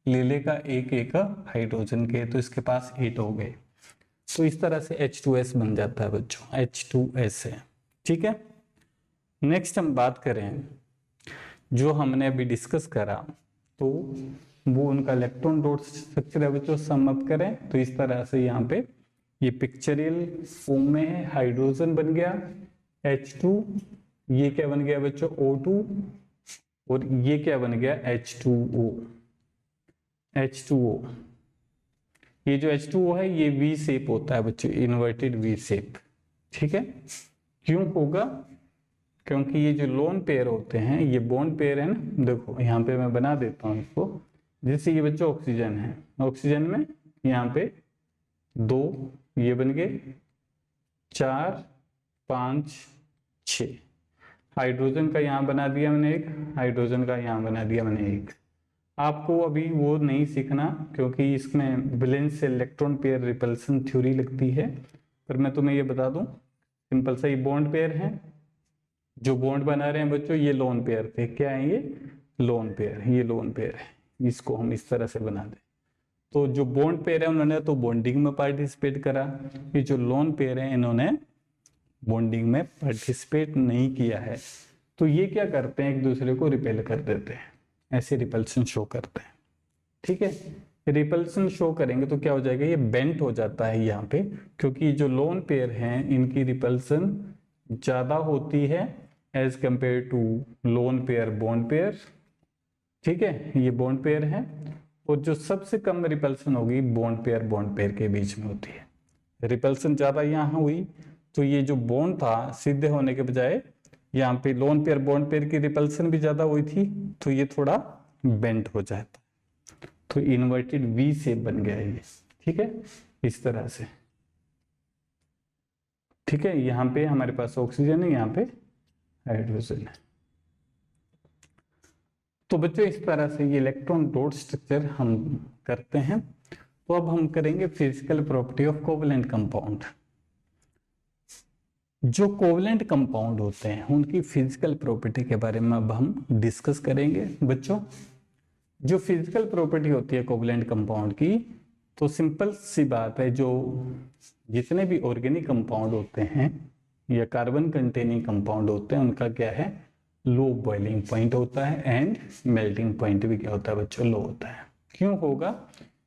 ले लेगा एक एक हाइड्रोजन के, तो इसके पास 8 हो गए। तो इस तरह से H2S बन जाता है बच्चों, H2S है, ठीक है। नेक्स्ट हम बात करें, जो हमने अभी डिस्कस करा, तो वो उनका इलेक्ट्रॉन डॉट स्ट्रक्चर है बच्चों, सम अप करें तो इस तरह से यहाँ पे ये पिक्चरियल फॉर्म में है, हाइड्रोजन बन गया H2, ये क्या बन गया बच्चों, O2, और ये क्या बन गया, H2O। ये जो H2O है ये V शेप होता है बच्चों, इन्वर्टेड V शेप, ठीक है। क्यों होगा, क्योंकि ये जो लोन पेयर होते हैं, ये बॉन्ड पेयर है ना, देखो यहाँ पे मैं बना देता हूँ इसको, जैसे ये बच्चों ऑक्सीजन है, ऑक्सीजन में यहाँ पे 2 ये बन गए, 4 5 6, हाइड्रोजन का यहाँ बना दिया मैंने एक, हाइड्रोजन का यहाँ बना दिया मैंने एक। आपको अभी वो नहीं सीखना क्योंकि इसमें वैलेंस से इलेक्ट्रॉन पेयर रिपल्सन थ्योरी लगती है, पर मैं तुम्हें ये बता दूं, सिंपल सा ये बॉन्ड पेयर है, जो बॉन्ड बना रहे हैं बच्चों ये लोन पेयर थे, क्या है ये, लोन पेयर, ये लोन पेयर है, इसको हम इस तरह से बना दें। तो जो बॉन्ड पेयर है उन्होंने तो बॉन्डिंग में पार्टिसिपेट करा, ये जो लोन पेयर है इन्होंने बॉन्डिंग में पार्टिसिपेट नहीं किया है, तो ये क्या करते हैं, एक दूसरे को रिपेल कर देते हैं, ऐसे रिपल्सन शो करते हैं, ठीक है। रिपल्सन शो करेंगे तो क्या हो जाएगा, ये बेंट हो जाता है यहाँ पे, क्योंकि जो लोन पेयर हैं इनकी रिपल्सन ज्यादा होती है as compare to lone pair bond pair, ठीक है, ये बॉन्ड पेयर है। और जो सबसे कम रिपल्सन होगी बॉन्ड पेयर के बीच में होती है, रिपल्सन ज्यादा यहाँ हुई तो ये जो बॉन्ड था सीधे होने के बजाय यहाँ पे लोन पेयर बॉन्ड पेयर की रिपल्सन भी ज्यादा हुई थी, तो ये थोड़ा बेंट हो जाता, तो इन्वर्टेड वी शेप बन गया ये, ठीक है, इस तरह से, ठीक है। यहाँ पे हमारे पास ऑक्सीजन है, यहाँ पे हाइड्रोजन है। तो बच्चों इस तरह से ये इलेक्ट्रॉन डॉट स्ट्रक्चर हम करते हैं। तो अब हम करेंगे physical property of covalent compound. जो कोवलेंट कंपाउंड होते हैं उनकी फिजिकल प्रॉपर्टी के बारे में अब हम डिस्कस करेंगे बच्चों। जो फिजिकल प्रॉपर्टी होती है कोवलेंट कंपाउंड की, तो सिंपल सी बात है, जो जितने भी ऑर्गेनिक कंपाउंड होते हैं या कार्बन कंटेनिंग कंपाउंड होते हैं उनका क्या है, लो बॉइलिंग पॉइंट होता है एंड मेल्टिंग पॉइंट भी क्या होता है बच्चों, लो होता है। क्यों होगा,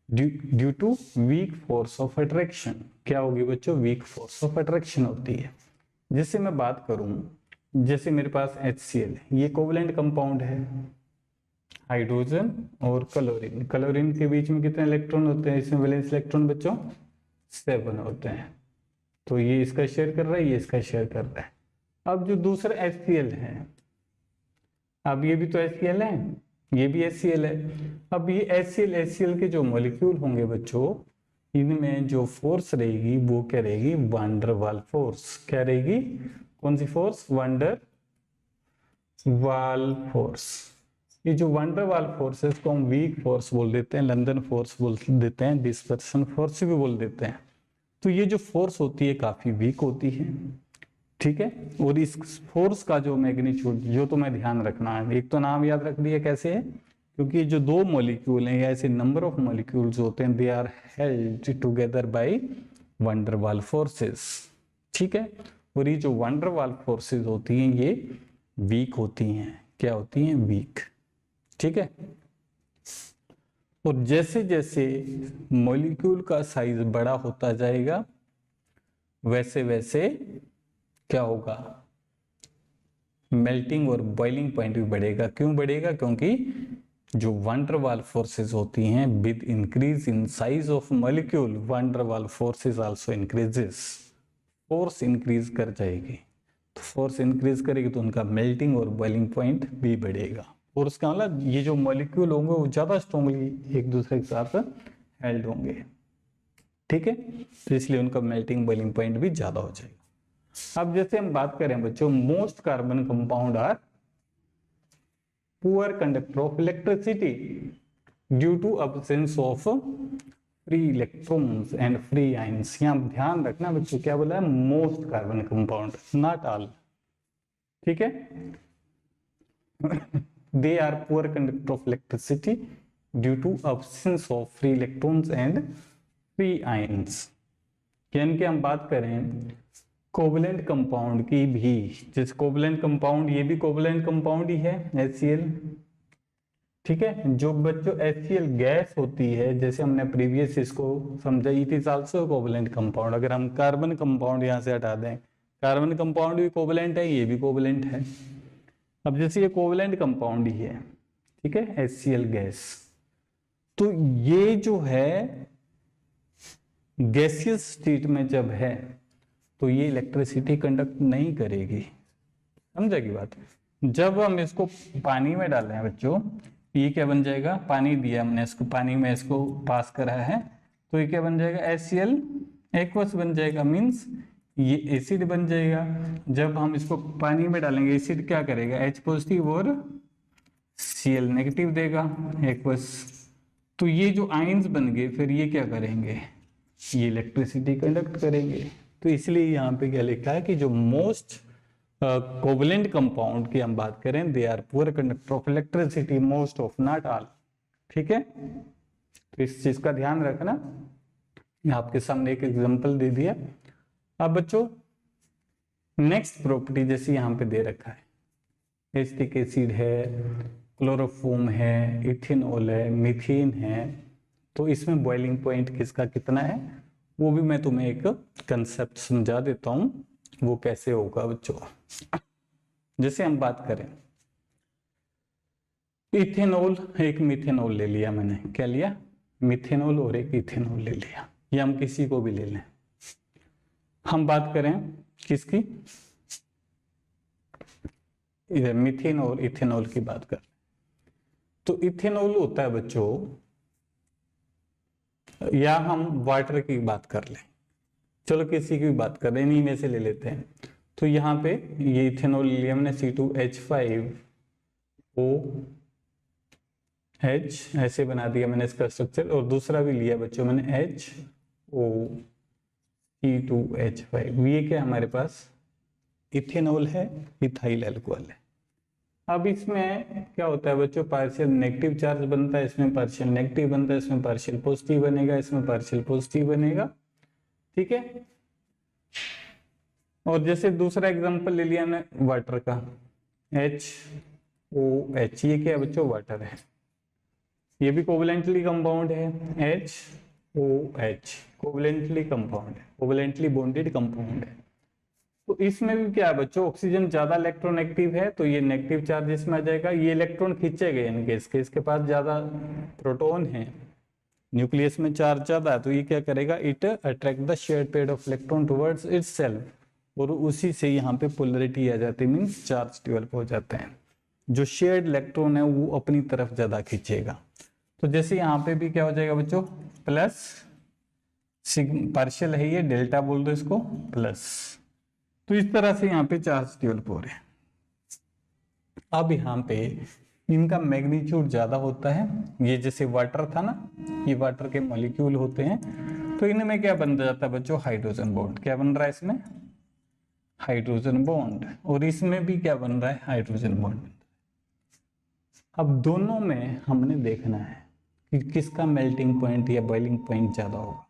due to weak force of attraction. क्या होगी बच्चों, वीक फोर्स ऑफ अट्रैक्शन होती है। जैसे मैं बात करूं, जैसे मेरे पास HCl ये कोवलेंट कंपाउंड है, हाइड्रोजन और क्लोरीन, क्लोरीन के बीच में कितने इलेक्ट्रॉन होते हैं, इसमें वैलेंस इलेक्ट्रॉन बच्चों 7 होते हैं। तो ये इसका शेयर कर रहा है, ये इसका शेयर कर रहा है। अब जो दूसरा HCl है, अब ये भी तो HCl है, ये भी HCl है। अब ये HCl के जो मॉलिक्यूल होंगे बच्चों, इनमें जो फोर्स रहेगी वो क्या रहेगी, वान डर वाल फोर्स। क्या रहेगी, कौन सी फोर्स, वान डर वाल फोर्स। ये जो वान डर वाल फोर्स है इसको हम वीक फोर्स बोल देते हैं, लंदन फोर्स बोल देते हैं, डिस्पर्सन फोर्स भी बोल देते हैं। तो ये जो फोर्स होती है काफी वीक होती है, ठीक है। और इस फोर्स का जो मैग्नीट्यूड, जो तुम्हें ध्यान रखना है, एक तो नाम याद रख दिया कैसे है, क्योंकि जो दो मॉलिक्यूल हैं या ऐसे नंबर ऑफ मॉलिक्यूल्स होते हैं, they are held together by van der Waals forces, ठीक है। और ये जो वान डर वाल फोर्सेस होती हैं ये वीक होती हैं। क्या होती हैं, वीक, ठीक है। और जैसे जैसे मॉलिक्यूल का साइज बड़ा होता जाएगा वैसे वैसे क्या होगा, मेल्टिंग और बॉइलिंग पॉइंट भी बढ़ेगा। क्यों बढ़ेगा, क्योंकि जो वान डर वाल फोर्सेस होती हैं, with increase in size of molecule van der Waals forces also increases. Force increase कर जाएगी, तो फोर्स इंक्रीज करेगी तो उनका मेल्टिंग और बॉइलिंग पॉइंट भी बढ़ेगा। और उसका मतलब ये जो मॉलिक्यूल होंगे वो ज्यादा स्ट्रॉन्गली एक दूसरे के साथ हेल्ड होंगे, ठीक है। तो इसलिए उनका मेल्टिंग बॉइलिंग पॉइंट भी ज्यादा हो जाएगा। अब जैसे हम बात करें बच्चों, most carbon compound are poor conductor of electricity due to absence of free electrons and free ions. यहाँ ध्यान रखना बच्चों, क्या बोला है, most carbon compound, not all, ठीक है। They are poor conductor of electricity due to absence of free electrons and free ions. यानी कि हम बात करें कोवलेंट कंपाउंड की भी, जैसे कोवलेंट कंपाउंड, ये भी कोवलेंट कंपाउंड ही है HCl, ठीक है। जो बच्चों HCl गैस होती है, जैसे हमने प्रीवियस इसको समझा, it is also covalent compound. अगर हम कार्बन कंपाउंड यहाँ से हटा दें, कार्बन कंपाउंड भी कोवलेंट है, ये भी कोवलेंट है। अब जैसे ये कोवलेंट कंपाउंड ही है, ठीक है, HCl गैस, तो ये जो है गैसियस स्टेट में जब है तो ये इलेक्ट्रिसिटी कंडक्ट नहीं करेगी, समझा की बात। जब हम इसको पानी में डाल रहे हैं बच्चों, ये क्या बन जाएगा, पानी दिया हमने इसको, पानी में इसको पास करा है, तो ये क्या बन जाएगा, HCl एक्वस बन जाएगा, मींस ये एसिड बन जाएगा। जब हम इसको पानी में डालेंगे, एसिड क्या करेगा, H पॉजिटिव और Cl नेगेटिव देगा, एक्वस। तो ये जो आयंस बन गए, फिर ये क्या करेंगे, ये इलेक्ट्रिसिटी कंडक्ट करेंगे। तो इसलिए यहाँ पे क्या लिखा है कि जो मोस्ट कोवलेंट कंपाउंड की हम बात करें, they are poor conductor of electricity, most of not all, ठीक है। तो इस चीज का ध्यान रखना। आपके सामने एक एग्जांपल दे दिया। अब बच्चों नेक्स्ट प्रॉपर्टी जैसे यहाँ पे दे रखा है, एसिटिक एसिड है, क्लोरोफॉर्म है, इथेनॉल है, मीथेन है, तो इसमें बॉइलिंग पॉइंट किसका कितना है वो भी मैं तुम्हें एक कंसेप्ट समझा देता हूं, वो कैसे होगा बच्चों। जैसे हम बात करें इथेनॉल, एक मिथेनॉल ले लिया मैंने, क्या लिया, मिथेनॉल, और एक इथेनॉल ले लिया, या हम किसी को भी ले लें। हम बात करें किसकी, इधर मीथेन और इथेनॉल की बात कर, तो इथेनॉल होता है बच्चों, या हम वाटर की बात कर लें, चलो किसी की भी बात कर रहे हैं, इन्हीं में से ले लेते हैं। तो यहाँ पे ये इथेनॉल लिया हमने C2H5OH, ऐसे बना दिया मैंने इसका स्ट्रक्चर, और दूसरा भी लिया बच्चों मैंने HOC2H5, ये क्या हमारे पास इथेनॉल है, इथाइल अल्कोहल है। अब इसमें क्या होता है बच्चों, पार्शियल नेगेटिव चार्ज बनता है, इसमें पार्शियल नेगेटिव बनता है, इसमें पार्शियल पॉजिटिव बनेगा, इसमें पार्शियल पॉजिटिव बनेगा, ठीक है। और जैसे दूसरा एग्जांपल ले लिया हमने वाटर का, HOH, ये क्या है बच्चों, वाटर है, ये भी कोवलेंटली कंपाउंड है, HOH कोवलेंटली कंपाउंड है, कोवलेंटली बॉन्डेड कंपाउंड है। तो इसमें भी क्या है बच्चों, ऑक्सीजन ज्यादा इलेक्ट्रोनेगेटिव है, तो ये नेगेटिव चार्ज इसमें आ जाएगा, ये इलेक्ट्रॉन खींचे गए इनके, इसके पास ज्यादा प्रोटॉन है, न्यूक्लियस में चार्ज ज्यादा है तो ये क्या करेगा, it attract the shared pair of electron towards itself, और उसी से यहाँ पे पोलरिटी आ जाती है, मींस चार्ज डेवलप हो जाते हैं। जो शेयर्ड इलेक्ट्रॉन है वो अपनी तरफ ज्यादा खींचेगा। तो जैसे यहाँ पे भी क्या हो जाएगा बच्चों, प्लस पार्शियल है ये, डेल्टा बोल दो इसको, प्लस। तो इस तरह से यहाँ पे चार्ज डेवलप हो रहे हैं। अब यहाँ पे इनका मैग्नीट्यूड ज्यादा होता है, ये जैसे वाटर था ना, ये वाटर के मॉलिक्यूल होते हैं, तो इनमें क्या बन जाता है बच्चों, हाइड्रोजन बॉन्ड। क्या बन रहा है इसमें, हाइड्रोजन बॉन्ड, और इसमें भी क्या बन रहा है, हाइड्रोजन बॉन्ड। अब दोनों में हमने देखना है कि किसका मेल्टिंग पॉइंट या बॉइलिंग पॉइंट ज्यादा होगा।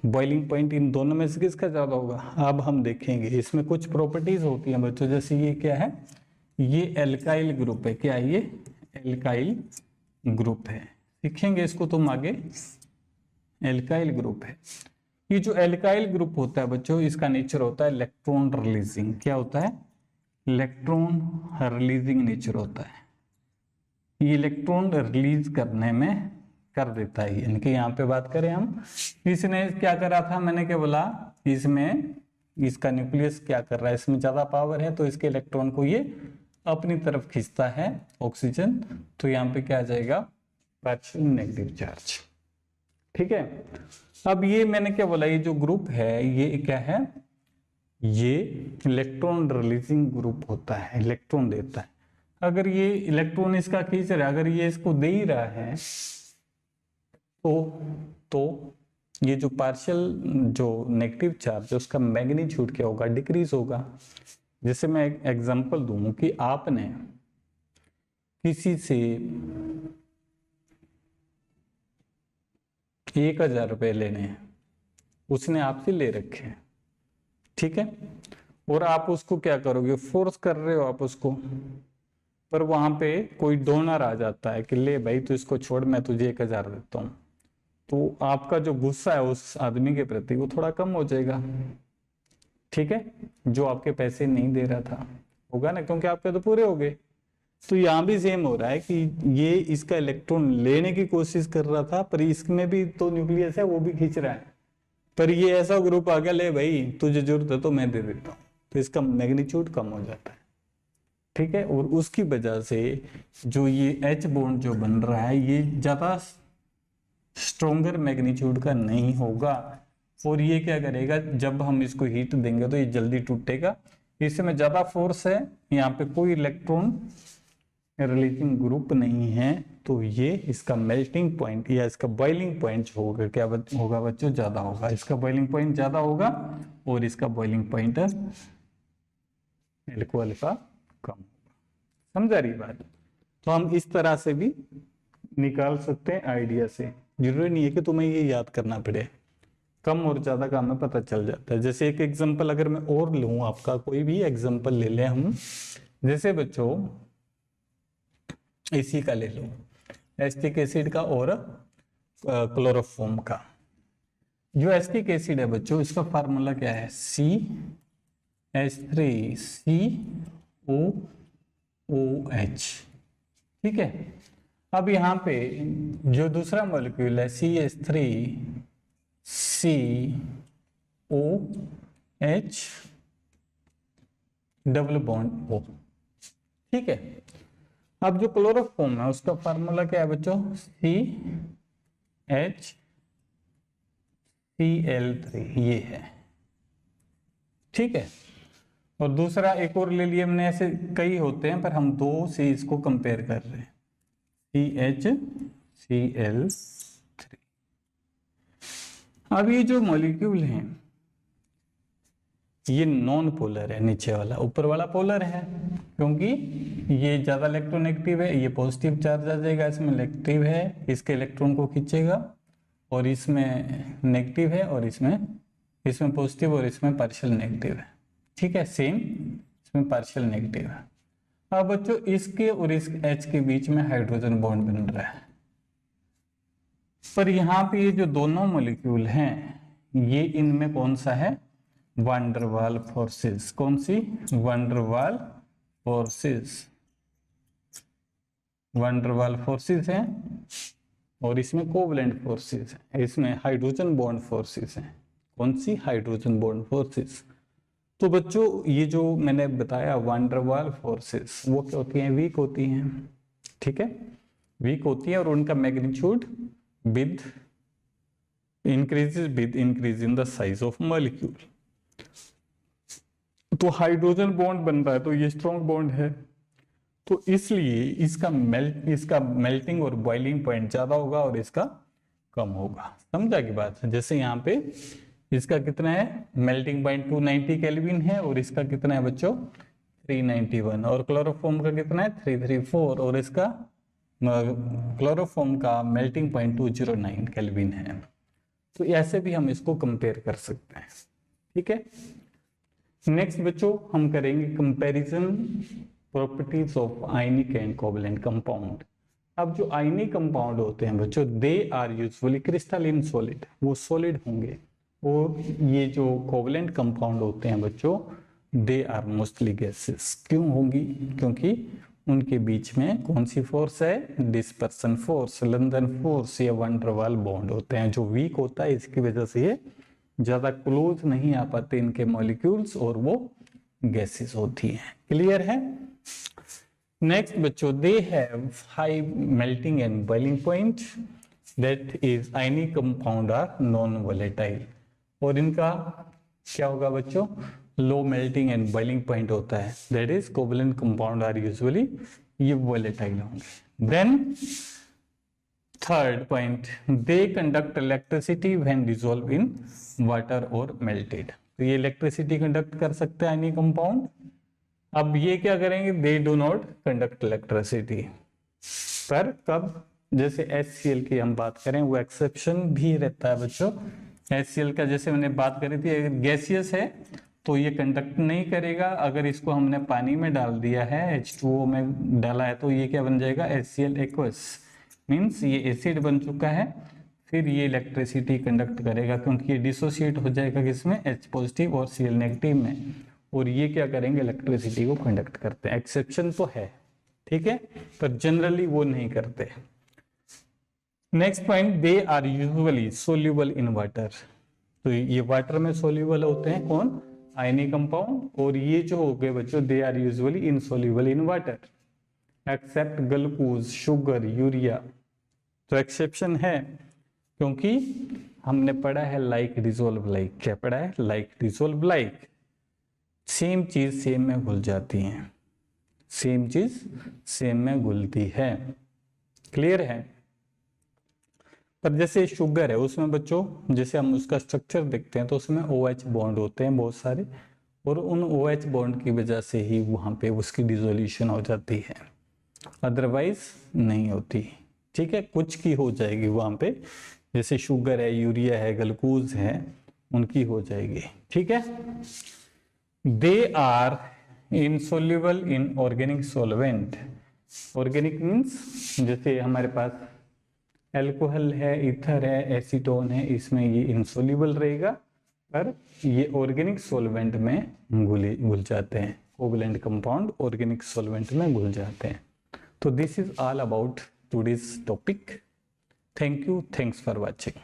बॉइलिंग पॉइंट इन दोनों में से किसका ज्यादा होगा, अब हम देखेंगे। इसमें कुछ प्रॉपर्टीज होती हैं बच्चों, जैसे ये क्या है, ये एल्काइल ग्रुप है। क्या है ये, एल्काइल ग्रुप है, सीखेंगे इसको तुम आगे। एल्काइल ग्रुप है। ये जो एल्काइल ग्रुप होता है बच्चों, इसका नेचर होता है इलेक्ट्रॉन रिलीजिंग। क्या होता है, इलेक्ट्रॉन रिलीजिंग नेचर होता है। ये इलेक्ट्रॉन रिलीज करने में कर देता है। यानी यहाँ पे बात करें हम, इसने क्या करा था, मैंने क्या बोला, इसमें इसका न्यूक्लियस क्या कर रहा है, इसमें ज्यादा पावर है तो इसके इलेक्ट्रॉन को ये अपनी तरफ खींचता है ऑक्सीजन। तो यहाँ पे क्या आ जाएगा, पार्शियल नेगेटिव चार्ज। ठीक है। अब ये मैंने क्या बोला, ये जो ग्रुप है ये क्या है, ये इलेक्ट्रॉन रिलीजिंग ग्रुप होता है, इलेक्ट्रॉन देता है। अगर ये इलेक्ट्रॉन इसका खींच रहा है, अगर ये इसको दे ही रहा है तो ये जो पार्शियल जो नेगेटिव चार्ज है उसका मैग्नीट्यूड क्या होगा, डिक्रीज होगा। जैसे मैं एक एग्जांपल दूं कि आपने किसी से 1000 रुपए लेने हैं, उसने आपसे ले रखे हैं, ठीक है, और आप उसको क्या करोगे, फोर्स कर रहे हो आप उसको, पर वहां पे कोई डोनर आ जाता है कि ले भाई तू इसको छोड़, मैं तुझे 1000 देता हूं, तो आपका जो गुस्सा है उस आदमी के प्रति वो थोड़ा कम हो जाएगा। ठीक है, जो आपके पैसे नहीं दे रहा था, होगा ना, क्योंकि आपके तो पूरे हो गए। तो यहाँ भी सेम हो रहा है कि ये इसका इलेक्ट्रॉन लेने की कोशिश कर रहा था, पर इसमें भी तो न्यूक्लियस है, वो भी खींच रहा है, पर ये ऐसा ग्रुप आ गया, ले भाई तुझे जरूरत है तो मैं दे देता हूँ, तो इसका मैग्नीट्यूड कम हो जाता है। ठीक है, और उसकी वजह से जो ये H बॉन्ड जो बन रहा है ये ज्यादा स्ट्रोंगर मैग्नीट्यूड का नहीं होगा, और ये क्या करेगा, जब हम इसको हीट देंगे तो ये जल्दी टूटेगा। इसमें ज्यादा फोर्स है, यहाँ पे कोई इलेक्ट्रॉन रिलीजिंग ग्रुप नहीं है, तो ये इसका मेल्टिंग पॉइंट या इसका बॉइलिंग पॉइंट होगा, क्या होगा बच्चों, ज्यादा होगा। इसका बॉइलिंग पॉइंट ज्यादा होगा और इसका बॉइलिंग पॉइंट एल्को अल्फा कम होगा। समझा रही बात। तो हम इस तरह से भी निकाल सकते हैं आइडिया से, जरूरी नहीं है कि तुम्हें ये याद करना पड़े, कम और ज्यादा का हमें पता चल जाता है। जैसे एक एग्जांपल अगर मैं और लूं, आपका कोई भी एग्जांपल ले लें हम, जैसे बच्चों इसी का ले लो, एसिटिक एसिड का और क्लोरोफॉर्म का। जो एसिटिक एसिड है बच्चों, इसका फार्मूला क्या है, CH3COOH। ठीक है, अब यहाँ पे जो दूसरा मॉलिक्यूल है CH3COH डबल बॉन्ड O। ठीक है, अब जो क्लोरोफॉर्म है उसका फार्मूला क्या है बच्चों, CHCl3, ये है। ठीक है, और दूसरा एक और ले लिए हमने, ऐसे कई होते हैं पर हम दो से इसको कंपेयर कर रहे हैं, CHCl3। अब ये जो मॉलिक्यूल हैं ये नॉन पोलर है, नीचे वाला, ऊपर वाला पोलर है, क्योंकि ये ज्यादा इलेक्ट्रोनेगेटिव है, ये पॉजिटिव चार्ज आ जाएगा, इसमें इलेक्ट्रिव है, इसके इलेक्ट्रॉन को खींचेगा, और इसमें नेगेटिव है, और इसमें पॉजिटिव, और इसमें पार्शियल नेगेटिव है। ठीक है, सेम इसमें पार्शियल नेगेटिव है। अब बच्चों इसके और इस H के बीच में हाइड्रोजन बॉन्ड बन रहा है, पर यहाँ पे ये जो दोनों मॉलिक्यूल हैं ये इनमें कौन सा है, वान डर वाल फोर्सेस। कौन सी, वान डर वाल फोर्सेस, वान डर वाल फोर्सेस है। और इसमें कोवलेंट फोर्सेस हैं, इसमें हाइड्रोजन बॉन्ड फोर्सेस हैं। कौन सी? Hydrogen bond forces. तो बच्चों ये जो मैंने बताया वान डेर वाल फोर्सेस, वो क्या होती हैं? वीक होती हैं, ठीक है, वीक होती है और उनका magnitude with increases with increase in the size of molecule. तो हाइड्रोजन बॉन्ड बन रहा है तो ये स्ट्रॉन्ग बॉन्ड है, तो इसलिए इसका मेल्टिंग और बॉइलिंग पॉइंट ज्यादा होगा और इसका कम होगा। समझा की बात? जैसे यहाँ पे इसका कितना है? मेल्टिंग पॉइंट 290 केल्विन है और इसका कितना है बच्चों? 391। और क्लोरोफॉर्म का कितना है? 334 और इसका क्लोरोफॉर्म का मेल्टिंग पॉइंट 209 केल्विन है। तो ऐसे भी हम इसको कंपेयर कर सकते हैं, ठीक है। नेक्स्ट बच्चों हम करेंगे comparison properties of ionic and covalent compound. अब जो आयनिक कंपाउंड होते हैं बच्चों, they are usually crystalline solid, वो सॉलिड होंगे। और ये जो कोवलेंट कंपाउंड होते हैं बच्चों, दे आर मोस्टली गैसेस। क्यों होंगी? क्योंकि उनके बीच में कौन सी फोर्स है? डिस्पर्सन फोर्स, लंदन फोर्स या वान डेर वाल बॉन्ड होते हैं, जो वीक होता है। इसकी वजह से ये ज्यादा क्लोज नहीं आ पाते इनके मॉलिक्यूल्स और वो गैसेस होती हैं। क्लियर है? नेक्स्ट बच्चों, they have high melting and boiling point, that is ionic compound are non volatile. और इनका क्या होगा बच्चों? Low melting and boiling point होता है, that is covalent compound are usually ये वोलेटाइल होंगे। Then third point, they conduct electricity when dissolve in water और मेल्टेड। तो ये इलेक्ट्रिसिटी कंडक्ट कर सकते हैं आयनिक कंपाउंड। अब ये क्या करेंगे? They do not conduct electricity. पर कब? जैसे HCl की हम बात करें, वो एक्सेप्शन भी रहता है बच्चों। HCl का जैसे मैंने बात करी थी, अगर गैसियस है तो ये कंडक्ट नहीं करेगा। अगर इसको हमने पानी में डाल दिया है, H2O में डाला है, तो ये क्या बन जाएगा? HCl एक्वस, मीन्स ये एसिड बन चुका है। फिर ये इलेक्ट्रिसिटी कंडक्ट करेगा क्योंकि ये डिसोसिएट हो जाएगा किसमें? H पॉजिटिव और Cl नेगेटिव में। और ये क्या करेंगे? इलेक्ट्रिसिटी को कंडक्ट करते हैं। एक्सेप्शन तो है, ठीक है, पर जनरली वो नहीं करते। Next point, they are usually soluble in water. तो ये वाटर में सोल्यूबल होते हैं। कौन? Ionic compound. और ये जो हो गए बच्चों, they are usually insoluble in water except glucose, sugar, urea. तो एक्सेप्शन है क्योंकि हमने पढ़ा है लाइक डिसॉल्व लाइक। क्या पढ़ा है? Like dissolve like. सेम चीज सेम में घुल जाती है, सेम चीज सेम में घुलती है। क्लियर है? पर जैसे शुगर है, उसमें बच्चों जैसे हम उसका स्ट्रक्चर देखते हैं तो उसमें OH बॉन्ड होते हैं बहुत सारे, और उन OH बॉन्ड की वजह से ही वहां पे उसकी डिसोल्यूशन हो जाती है, अदरवाइज नहीं होती। ठीक है, कुछ की हो जाएगी वहां पे, जैसे शुगर है, यूरिया है, ग्लूकोज है, उनकी हो जाएगी। ठीक है। They are insoluble in organic solvent. Organic means जैसे हमारे पास एल्कोहल है, ईथर है, एसीटोन है, इसमें ये इनसोल्यूबल रहेगा, पर ये ऑर्गेनिक सॉल्वेंट में घुल जाते हैं। कोवलेंट कंपाउंड ऑर्गेनिक सॉल्वेंट में घुल जाते हैं। तो this is all about today's topic. Thank you. Thanks for watching.